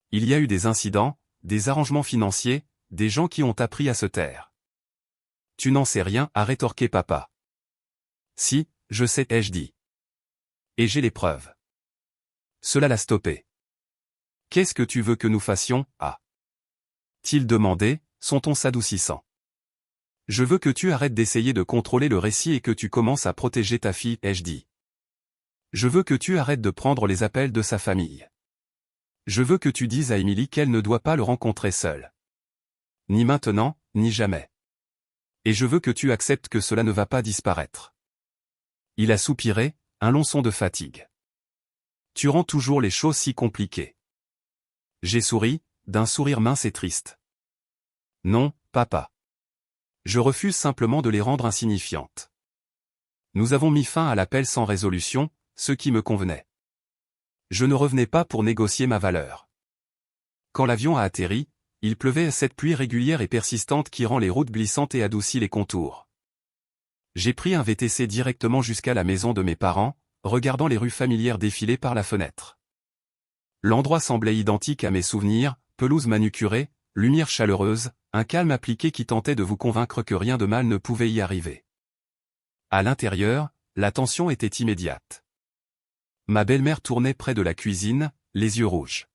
Il y a eu des incidents, des arrangements financiers, des gens qui ont appris à se taire. Tu n'en sais rien, a rétorqué papa. Si, je sais, ai-je dit. Et j'ai les preuves. Cela l'a stoppé. Qu'est-ce que tu veux que nous fassions, a-t-il demandé, son ton s'adoucissant. Je veux que tu arrêtes d'essayer de contrôler le récit et que tu commences à protéger ta fille, ai-je dit. Je veux que tu arrêtes de prendre les appels de sa famille. Je veux que tu dises à Émilie qu'elle ne doit pas le rencontrer seule. Ni maintenant, ni jamais. Et je veux que tu acceptes que cela ne va pas disparaître. Il a soupiré, un long son de fatigue. Tu rends toujours les choses si compliquées. J'ai souri, d'un sourire mince et triste. Non, papa. Je refuse simplement de les rendre insignifiantes. Nous avons mis fin à l'appel sans résolution, ce qui me convenait. Je ne revenais pas pour négocier ma valeur. Quand l'avion a atterri, il pleuvait cette pluie régulière et persistante qui rend les routes glissantes et adoucit les contours. J'ai pris un VTC directement jusqu'à la maison de mes parents, regardant les rues familières défiler par la fenêtre. L'endroit semblait identique à mes souvenirs, pelouse manucurée, lumière chaleureuse, un calme appliqué qui tentait de vous convaincre que rien de mal ne pouvait y arriver. À l'intérieur, la tension était immédiate. Ma belle-mère tournait près de la cuisine, les yeux rouges.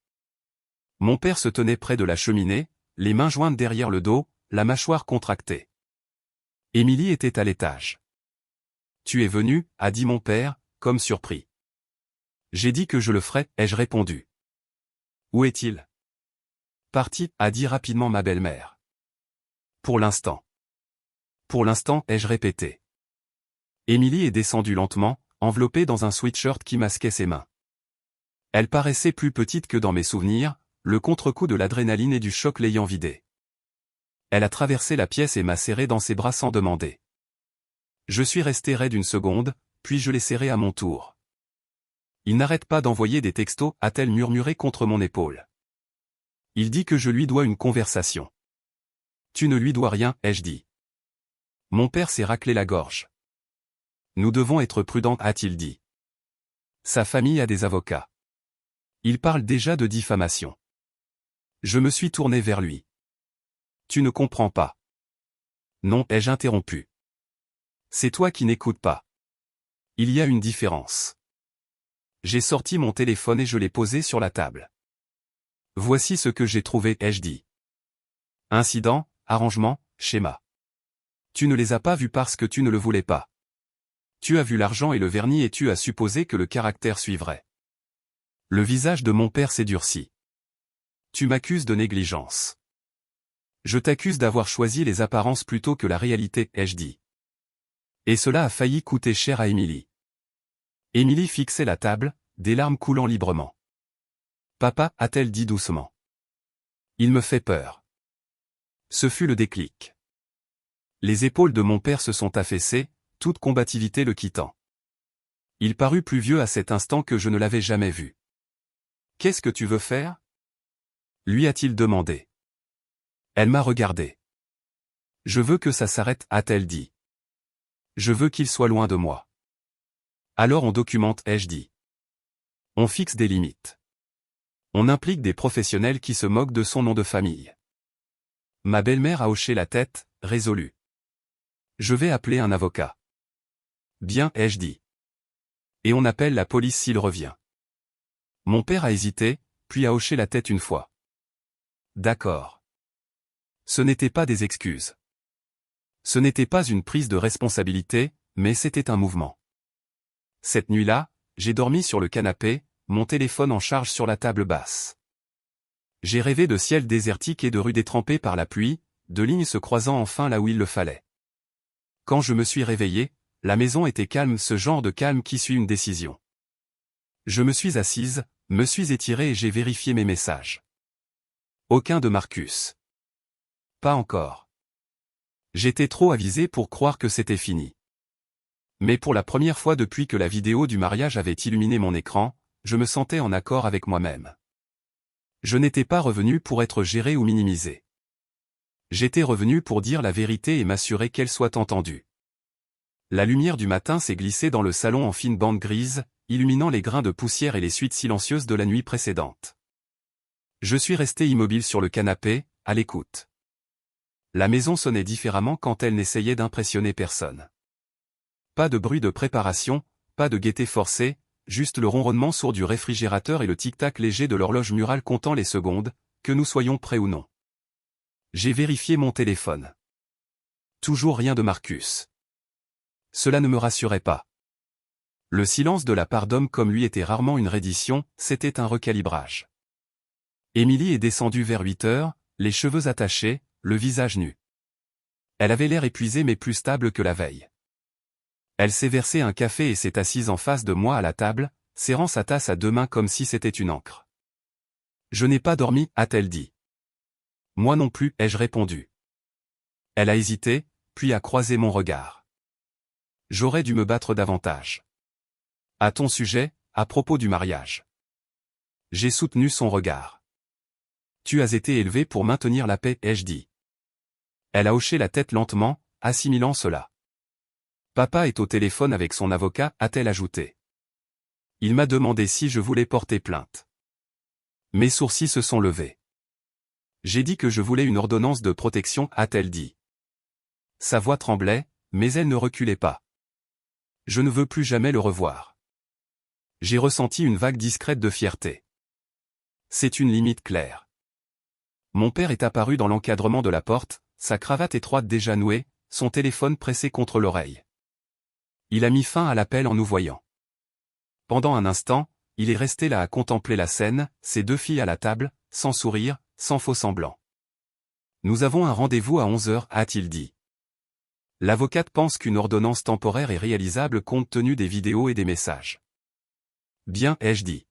Mon père se tenait près de la cheminée, les mains jointes derrière le dos, la mâchoire contractée. Émilie était à l'étage. Tu es venu, a dit mon père, comme surpris. J'ai dit que je le ferais, ai-je répondu. Où est-il? Parti, a dit rapidement ma belle-mère. Pour l'instant. Pour l'instant, ai-je répété. Émilie est descendue lentement, enveloppée dans un sweatshirt qui masquait ses mains. Elle paraissait plus petite que dans mes souvenirs, le contre-coup de l'adrénaline et du choc l'ayant vidée. Elle a traversé la pièce et m'a serré dans ses bras sans demander. Je suis resté raide une seconde, puis je l'ai serré à mon tour. Il n'arrête pas d'envoyer des textos, a-t-elle murmuré contre mon épaule. Il dit que je lui dois une conversation. Tu ne lui dois rien, ai-je dit. Mon père s'est raclé la gorge. Nous devons être prudents, a-t-il dit. Sa famille a des avocats. Il parle déjà de diffamation. Je me suis tourné vers lui. Tu ne comprends pas. Non, ai-je interrompu. C'est toi qui n'écoutes pas. Il y a une différence. J'ai sorti mon téléphone et je l'ai posé sur la table. Voici ce que j'ai trouvé, ai-je dit. Incident, arrangement, schéma. Tu ne les as pas vus parce que tu ne le voulais pas. Tu as vu l'argent et le vernis et tu as supposé que le caractère suivrait. Le visage de mon père s'est durci. Tu m'accuses de négligence. Je t'accuse d'avoir choisi les apparences plutôt que la réalité, ai-je dit. Et cela a failli coûter cher à Émilie. Émilie fixait la table, des larmes coulant librement. Papa, a-t-elle dit doucement. Il me fait peur. Ce fut le déclic. Les épaules de mon père se sont affaissées, toute combativité le quittant. Il parut plus vieux à cet instant que je ne l'avais jamais vu. Qu'est-ce que tu veux faire? Lui a-t-il demandé. Elle m'a regardé. Je veux que ça s'arrête, a-t-elle dit. Je veux qu'il soit loin de moi. Alors on documente, ai-je dit. On fixe des limites. On implique des professionnels qui se moquent de son nom de famille. Ma belle-mère a hoché la tête, résolue. Je vais appeler un avocat. Bien, ai-je dit. Et on appelle la police s'il revient. Mon père a hésité, puis a hoché la tête une fois. D'accord. Ce n'étaient pas des excuses. Ce n'était pas une prise de responsabilité, mais c'était un mouvement. Cette nuit-là, j'ai dormi sur le canapé, mon téléphone en charge sur la table basse. J'ai rêvé de ciel désertique et de rues détrempées par la pluie, de lignes se croisant enfin là où il le fallait. Quand je me suis réveillé, la maison était calme, ce genre de calme qui suit une décision. Je me suis assise, me suis étirée et j'ai vérifié mes messages. Aucun de Marcus. Pas encore. J'étais trop avisé pour croire que c'était fini. Mais pour la première fois depuis que la vidéo du mariage avait illuminé mon écran, je me sentais en accord avec moi-même. Je n'étais pas revenu pour être géré ou minimisé. J'étais revenu pour dire la vérité et m'assurer qu'elle soit entendue. La lumière du matin s'est glissée dans le salon en fine bande grise, illuminant les grains de poussière et les suites silencieuses de la nuit précédente. Je suis resté immobile sur le canapé, à l'écoute. La maison sonnait différemment quand elle n'essayait d'impressionner personne. Pas de bruit de préparation, pas de gaieté forcée, juste le ronronnement sourd du réfrigérateur et le tic-tac léger de l'horloge murale comptant les secondes, que nous soyons prêts ou non. J'ai vérifié mon téléphone. Toujours rien de Marcus. Cela ne me rassurait pas. Le silence de la part d'hommes comme lui était rarement une reddition, c'était un recalibrage. Émilie est descendue vers 8 heures, les cheveux attachés, le visage nu. Elle avait l'air épuisée mais plus stable que la veille. Elle s'est versé un café et s'est assise en face de moi à la table, serrant sa tasse à deux mains comme si c'était une encre. Je n'ai pas dormi, a-t-elle dit. Moi non plus, ai-je répondu. Elle a hésité, puis a croisé mon regard. J'aurais dû me battre davantage. À ton sujet, à propos du mariage. J'ai soutenu son regard. Tu as été élevé pour maintenir la paix, ai-je dit. Elle a hoché la tête lentement, assimilant cela. Papa est au téléphone avec son avocat, a-t-elle ajouté. Il m'a demandé si je voulais porter plainte. Mes sourcils se sont levés. J'ai dit que je voulais une ordonnance de protection, a-t-elle dit. Sa voix tremblait, mais elle ne reculait pas. Je ne veux plus jamais le revoir. J'ai ressenti une vague discrète de fierté. C'est une limite claire. Mon père est apparu dans l'encadrement de la porte, sa cravate étroite déjà nouée, son téléphone pressé contre l'oreille. Il a mis fin à l'appel en nous voyant. Pendant un instant, il est resté là à contempler la scène, ses deux filles à la table, sans sourire, sans faux semblant. Nous avons un rendez-vous à 11 heures, a-t-il dit. L'avocate pense qu'une ordonnance temporaire est réalisable compte tenu des vidéos et des messages. Bien, ai-je dit.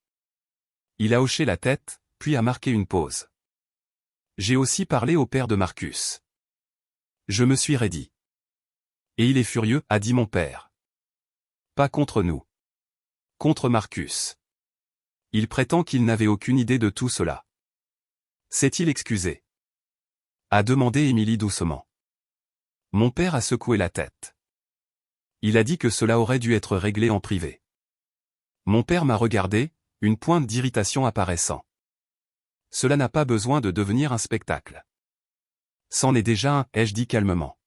Il a hoché la tête, puis a marqué une pause. J'ai aussi parlé au père de Marcus. Je me suis raidi. Et il est furieux, a dit mon père. Pas contre nous. Contre Marcus. Il prétend qu'il n'avait aucune idée de tout cela. S'est-il excusé? A demandé Émilie doucement. Mon père a secoué la tête. Il a dit que cela aurait dû être réglé en privé. Mon père m'a regardé, une pointe d'irritation apparaissant. Cela n'a pas besoin de devenir un spectacle. C'en est déjà un, ai-je dit calmement.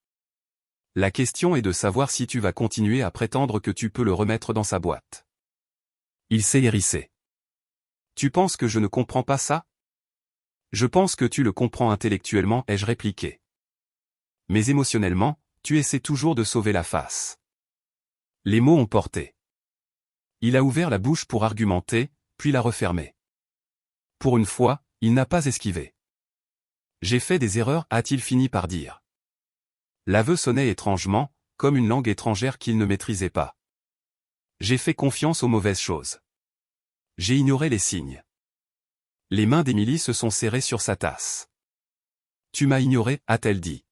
La question est de savoir si tu vas continuer à prétendre que tu peux le remettre dans sa boîte. Il s'est hérissé. Tu penses que je ne comprends pas ça? Je pense que tu le comprends intellectuellement, ai-je répliqué. Mais émotionnellement, tu essaies toujours de sauver la face. Les mots ont porté. Il a ouvert la bouche pour argumenter, puis l'a refermée. Pour une fois, il n'a pas esquivé. J'ai fait des erreurs, a-t-il fini par dire. L'aveu sonnait étrangement, comme une langue étrangère qu'il ne maîtrisait pas. J'ai fait confiance aux mauvaises choses. J'ai ignoré les signes. Les mains d'Émilie se sont serrées sur sa tasse. Tu m'as ignoré, a-t-elle dit.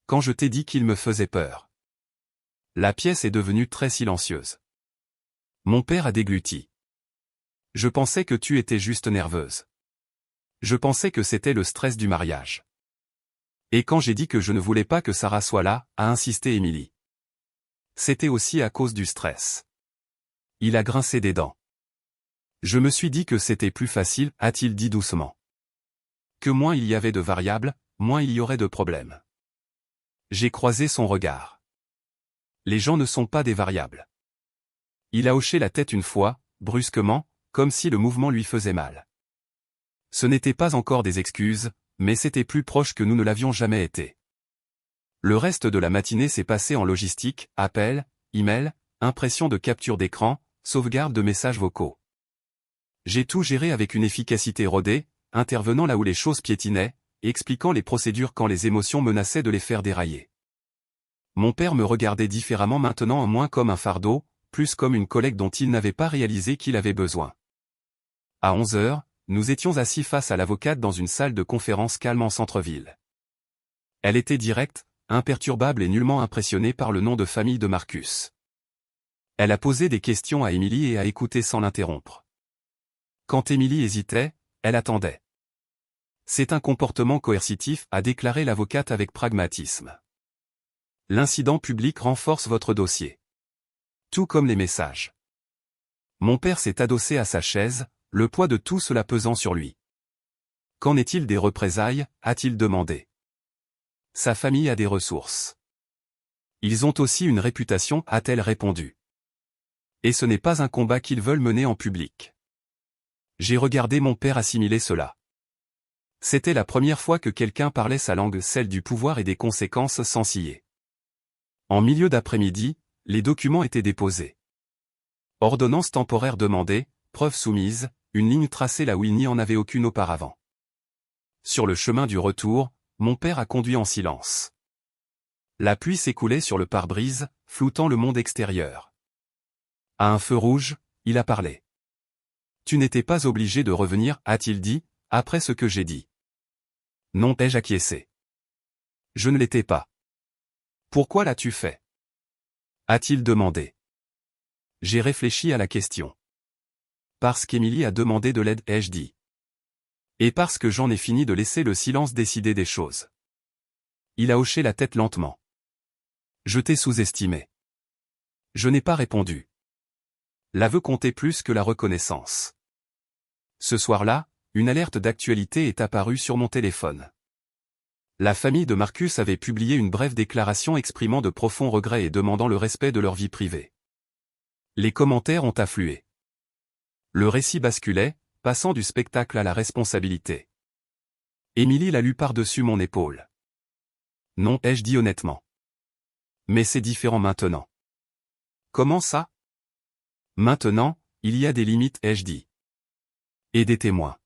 Quand je t'ai dit qu'il me faisait peur. La pièce est devenue très silencieuse. Mon père a dégluti. Je pensais que tu étais juste nerveuse. Je pensais que c'était le stress du mariage. Et quand j'ai dit que je ne voulais pas que Sarah soit là, a insisté Émilie. C'était aussi à cause du stress. Il a grincé des dents. Je me suis dit que c'était plus facile, a-t-il dit doucement. Que moins il y avait de variables, moins il y aurait de problèmes. J'ai croisé son regard. Les gens ne sont pas des variables. Il a hoché la tête une fois, brusquement, comme si le mouvement lui faisait mal. Ce n'était pas encore des excuses, mais c'était plus proche que nous ne l'avions jamais été. Le reste de la matinée s'est passé en logistique, appels, emails, impression de capture d'écran, sauvegarde de messages vocaux. J'ai tout géré avec une efficacité rodée, intervenant là où les choses piétinaient, et expliquant les procédures quand les émotions menaçaient de les faire dérailler. Mon père me regardait différemment maintenant, moins comme un fardeau, plus comme une collègue dont il n'avait pas réalisé qu'il avait besoin. À 11 heures, nous étions assis face à l'avocate dans une salle de conférence calme en centre-ville. Elle était directe, imperturbable et nullement impressionnée par le nom de famille de Marcus. Elle a posé des questions à Émilie et a écouté sans l'interrompre. Quand Émilie hésitait, elle attendait. C'est un comportement coercitif, a déclaré l'avocate avec pragmatisme. L'incident public renforce votre dossier. Tout comme les messages. Mon père s'est adossé à sa chaise, le poids de tout cela pesant sur lui. Qu'en est-il des représailles, a-t-il demandé. Sa famille a des ressources. Ils ont aussi une réputation, a-t-elle répondu. Et ce n'est pas un combat qu'ils veulent mener en public. J'ai regardé mon père assimiler cela. C'était la première fois que quelqu'un parlait sa langue, celle du pouvoir et des conséquences sans ciller. En milieu d'après-midi, les documents étaient déposés. Ordonnance temporaire demandée, preuve soumise, une ligne tracée là où il n'y en avait aucune auparavant. Sur le chemin du retour, mon père a conduit en silence. La pluie s'écoulait sur le pare-brise, floutant le monde extérieur. À un feu rouge, il a parlé. Tu n'étais pas obligé de revenir, a-t-il dit, après ce que j'ai dit. Non, ai-je acquiescé. Je ne l'étais pas. Pourquoi l'as-tu fait? A-t-il demandé. J'ai réfléchi à la question. Parce qu'Émilie a demandé de l'aide, ai-je dit. Et parce que j'en ai fini de laisser le silence décider des choses. Il a hoché la tête lentement. Je t'ai sous-estimé. Je n'ai pas répondu. L'aveu comptait plus que la reconnaissance. Ce soir-là, une alerte d'actualité est apparue sur mon téléphone. La famille de Marcus avait publié une brève déclaration exprimant de profonds regrets et demandant le respect de leur vie privée. Les commentaires ont afflué. Le récit basculait, passant du spectacle à la responsabilité. Émilie l'a lu par-dessus mon épaule. Non, ai-je dit honnêtement. Mais c'est différent maintenant. Comment ça? Maintenant, il y a des limites, ai-je dit. Et des témoins.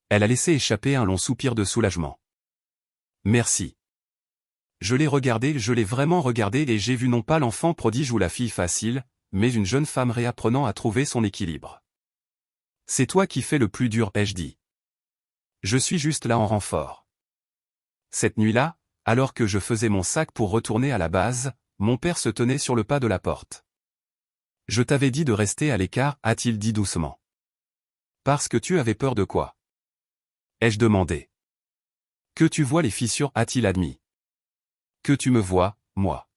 Elle a laissé échapper un long soupir de soulagement. Merci. Je l'ai vraiment regardé et j'ai vu non pas l'enfant prodige ou la fille facile, mais une jeune femme réapprenant à trouver son équilibre. C'est toi qui fais le plus dur, ai-je dit. Je suis juste là en renfort. Cette nuit-là, alors que je faisais mon sac pour retourner à la base, mon père se tenait sur le pas de la porte. Je t'avais dit de rester à l'écart, a-t-il dit doucement. Parce que tu avais peur de quoi? Ai-je demandé. Que tu vois les fissures, a-t-il admis. Que tu me vois, moi.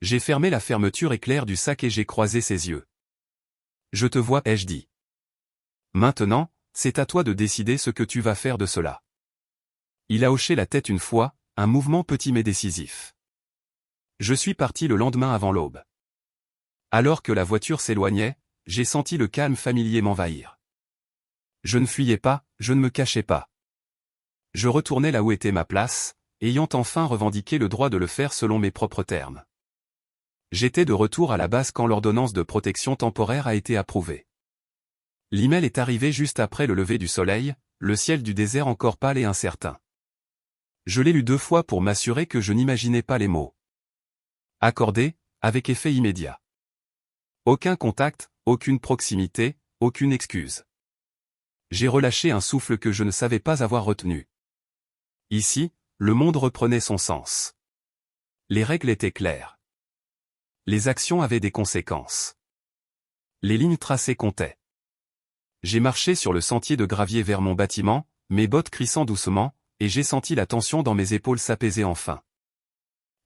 J'ai fermé la fermeture éclair du sac et j'ai croisé ses yeux. Je te vois, ai-je dit. Maintenant, c'est à toi de décider ce que tu vas faire de cela. Il a hoché la tête une fois, un mouvement petit mais décisif. Je suis parti le lendemain avant l'aube. Alors que la voiture s'éloignait, j'ai senti le calme familier m'envahir. Je ne fuyais pas, je ne me cachais pas. Je retournais là où était ma place, ayant enfin revendiqué le droit de le faire selon mes propres termes. J'étais de retour à la base quand l'ordonnance de protection temporaire a été approuvée. L'email est arrivé juste après le lever du soleil, le ciel du désert encore pâle et incertain. Je l'ai lu 2 fois pour m'assurer que je n'imaginais pas les mots. Accordé, avec effet immédiat. Aucun contact, aucune proximité, aucune excuse. J'ai relâché un souffle que je ne savais pas avoir retenu. Ici, le monde reprenait son sens. Les règles étaient claires. Les actions avaient des conséquences. Les lignes tracées comptaient. J'ai marché sur le sentier de gravier vers mon bâtiment, mes bottes crissant doucement, et j'ai senti la tension dans mes épaules s'apaiser enfin.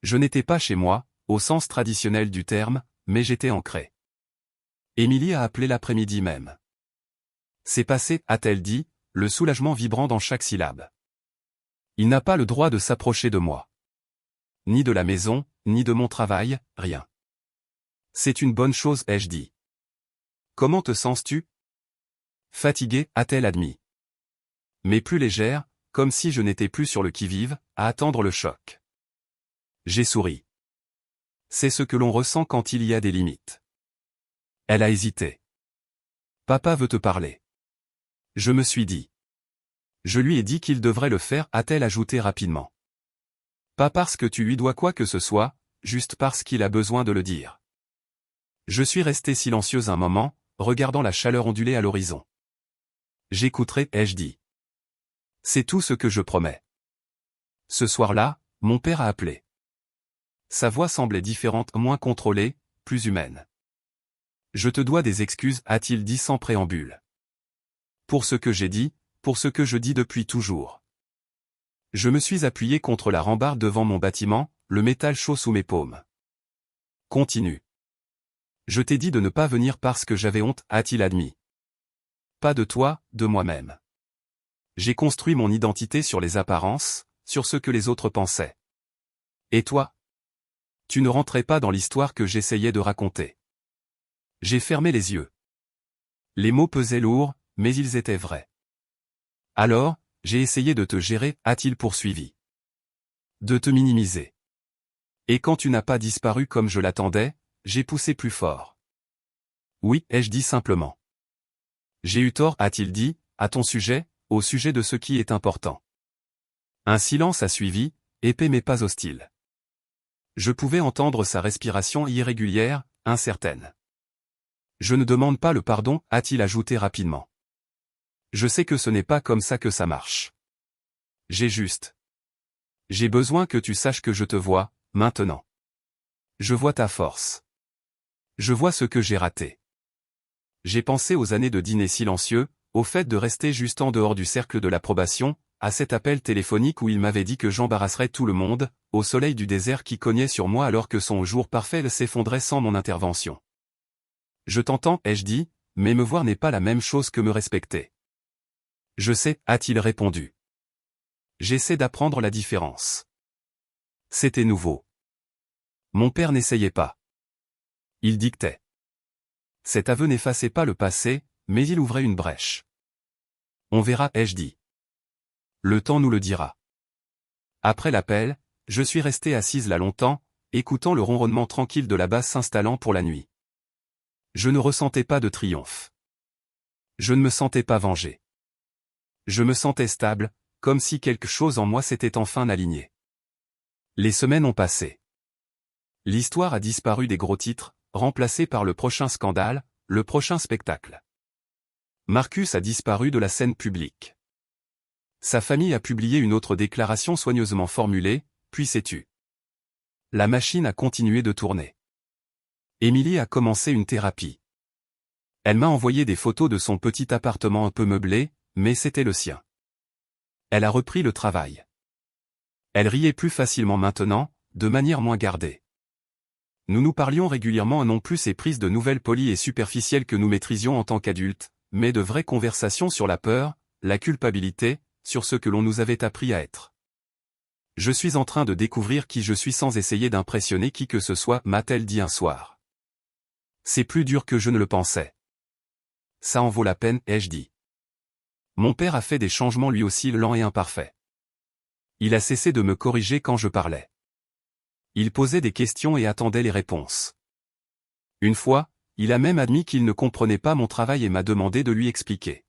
Je n'étais pas chez moi, au sens traditionnel du terme, mais j'étais ancré. Émilie a appelé l'après-midi même. C'est passé, a-t-elle dit, le soulagement vibrant dans chaque syllabe. Il n'a pas le droit de s'approcher de moi. Ni de la maison, ni de mon travail, rien. C'est une bonne chose, ai-je dit. Comment te sens-tu? Fatiguée, a-t-elle admis. Mais plus légère, comme si je n'étais plus sur le qui-vive, à attendre le choc. J'ai souri. C'est ce que l'on ressent quand il y a des limites. Elle a hésité. Papa veut te parler. Je me suis dit. Je lui ai dit qu'il devrait le faire, a-t-elle ajouté rapidement. Pas parce que tu lui dois quoi que ce soit, juste parce qu'il a besoin de le dire. Je suis resté silencieuse un moment, regardant la chaleur onduler à l'horizon. J'écouterai, ai-je dit. C'est tout ce que je promets. Ce soir-là, mon père a appelé. Sa voix semblait différente, moins contrôlée, plus humaine. Je te dois des excuses, a-t-il dit sans préambule. Pour ce que j'ai dit, pour ce que je dis depuis toujours. Je me suis appuyé contre la rambarde devant mon bâtiment, le métal chaud sous mes paumes. Continue. Je t'ai dit de ne pas venir parce que j'avais honte, a-t-il admis. Pas de toi, de moi-même. J'ai construit mon identité sur les apparences, sur ce que les autres pensaient. Et toi? Tu ne rentrais pas dans l'histoire que j'essayais de raconter. J'ai fermé les yeux. Les mots pesaient lourd, mais ils étaient vrais. Alors, j'ai essayé de te gérer, a-t-il poursuivi. De te minimiser. Et quand tu n'as pas disparu comme je l'attendais, j'ai poussé plus fort. Oui, ai-je dit simplement. J'ai eu tort, a-t-il dit, à ton sujet, au sujet de ce qui est important. Un silence a suivi, épais mais pas hostile. Je pouvais entendre sa respiration irrégulière, incertaine. Je ne demande pas le pardon, a-t-il ajouté rapidement. Je sais que ce n'est pas comme ça que ça marche. J'ai besoin que tu saches que je te vois, maintenant. Je vois ta force. Je vois ce que j'ai raté. J'ai pensé aux années de dîner silencieux, au fait de rester juste en dehors du cercle de l'approbation, à cet appel téléphonique où il m'avait dit que j'embarrasserais tout le monde, au soleil du désert qui cognait sur moi alors que son jour parfait s'effondrait sans mon intervention. Je t'entends, ai-je dit, mais me voir n'est pas la même chose que me respecter. Je sais, a-t-il répondu. J'essaie d'apprendre la différence. C'était nouveau. Mon père n'essayait pas. Il dictait. Cet aveu n'effaçait pas le passé, mais il ouvrait une brèche. On verra, ai-je dit. Le temps nous le dira. Après l'appel, je suis resté assise là longtemps, écoutant le ronronnement tranquille de la basse s'installant pour la nuit. Je ne ressentais pas de triomphe. Je ne me sentais pas vengé. Je me sentais stable, comme si quelque chose en moi s'était enfin aligné. Les semaines ont passé. L'histoire a disparu des gros titres, remplacée par le prochain scandale, le prochain spectacle. Marcus a disparu de la scène publique. Sa famille a publié une autre déclaration soigneusement formulée, puis s'est tue. La machine a continué de tourner. Émilie a commencé une thérapie. Elle m'a envoyé des photos de son petit appartement un peu meublé, mais c'était le sien. Elle a repris le travail. Elle riait plus facilement maintenant, de manière moins gardée. Nous nous parlions régulièrement non plus ces prises de nouvelles polies et superficielles que nous maîtrisions en tant qu'adultes, mais de vraies conversations sur la peur, la culpabilité, sur ce que l'on nous avait appris à être. Je suis en train de découvrir qui je suis sans essayer d'impressionner qui que ce soit, m'a-t-elle dit un soir. C'est plus dur que je ne le pensais. Ça en vaut la peine, ai-je dit. Mon père a fait des changements lui aussi lents et imparfaits. Il a cessé de me corriger quand je parlais. Il posait des questions et attendait les réponses. Une fois, il a même admis qu'il ne comprenait pas mon travail et m'a demandé de lui expliquer.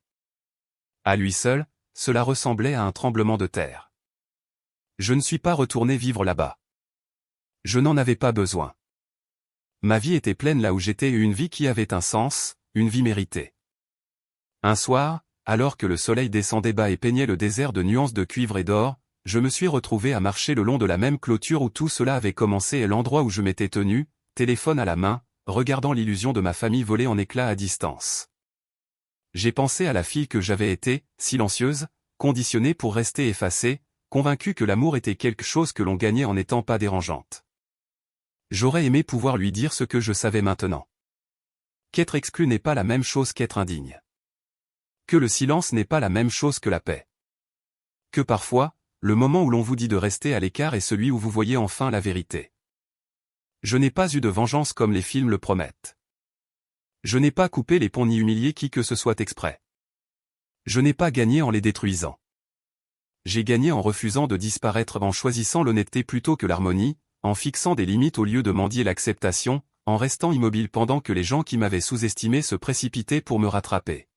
À lui seul, cela ressemblait à un tremblement de terre. Je ne suis pas retourné vivre là-bas. Je n'en avais pas besoin. Ma vie était pleine là où j'étais et une vie qui avait un sens, une vie méritée. Un soir, alors que le soleil descendait bas et peignait le désert de nuances de cuivre et d'or, je me suis retrouvé à marcher le long de la même clôture où tout cela avait commencé et l'endroit où je m'étais tenu, téléphone à la main, regardant l'illusion de ma famille voler en éclats à distance. J'ai pensé à la fille que j'avais été, silencieuse, conditionnée pour rester effacée, convaincue que l'amour était quelque chose que l'on gagnait en n'étant pas dérangeante. J'aurais aimé pouvoir lui dire ce que je savais maintenant. Qu'être exclu n'est pas la même chose qu'être indigne. Que le silence n'est pas la même chose que la paix. Que parfois, le moment où l'on vous dit de rester à l'écart est celui où vous voyez enfin la vérité. Je n'ai pas eu de vengeance comme les films le promettent. Je n'ai pas coupé les ponts ni humilié qui que ce soit exprès. Je n'ai pas gagné en les détruisant. J'ai gagné en refusant de disparaître, en choisissant l'honnêteté plutôt que l'harmonie, en fixant des limites au lieu de mendier l'acceptation, en restant immobile pendant que les gens qui m'avaient sous-estimé se précipitaient pour me rattraper.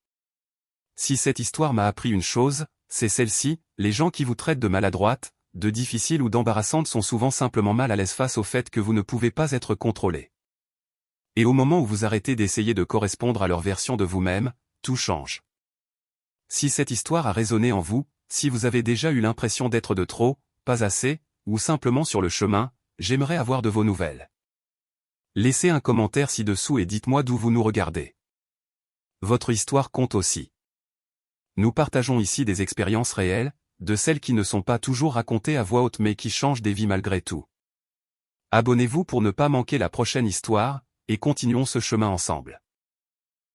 Si cette histoire m'a appris une chose, c'est celle-ci: les gens qui vous traitent de maladroite, de difficile ou d'embarrassante sont souvent simplement mal à l'aise face au fait que vous ne pouvez pas être contrôlé. Et au moment où vous arrêtez d'essayer de correspondre à leur version de vous-même, tout change. Si cette histoire a résonné en vous, si vous avez déjà eu l'impression d'être de trop, pas assez, ou simplement sur le chemin, j'aimerais avoir de vos nouvelles. Laissez un commentaire ci-dessous et dites-moi d'où vous nous regardez. Votre histoire compte aussi. Nous partageons ici des expériences réelles, de celles qui ne sont pas toujours racontées à voix haute mais qui changent des vies malgré tout. Abonnez-vous pour ne pas manquer la prochaine histoire, et continuons ce chemin ensemble.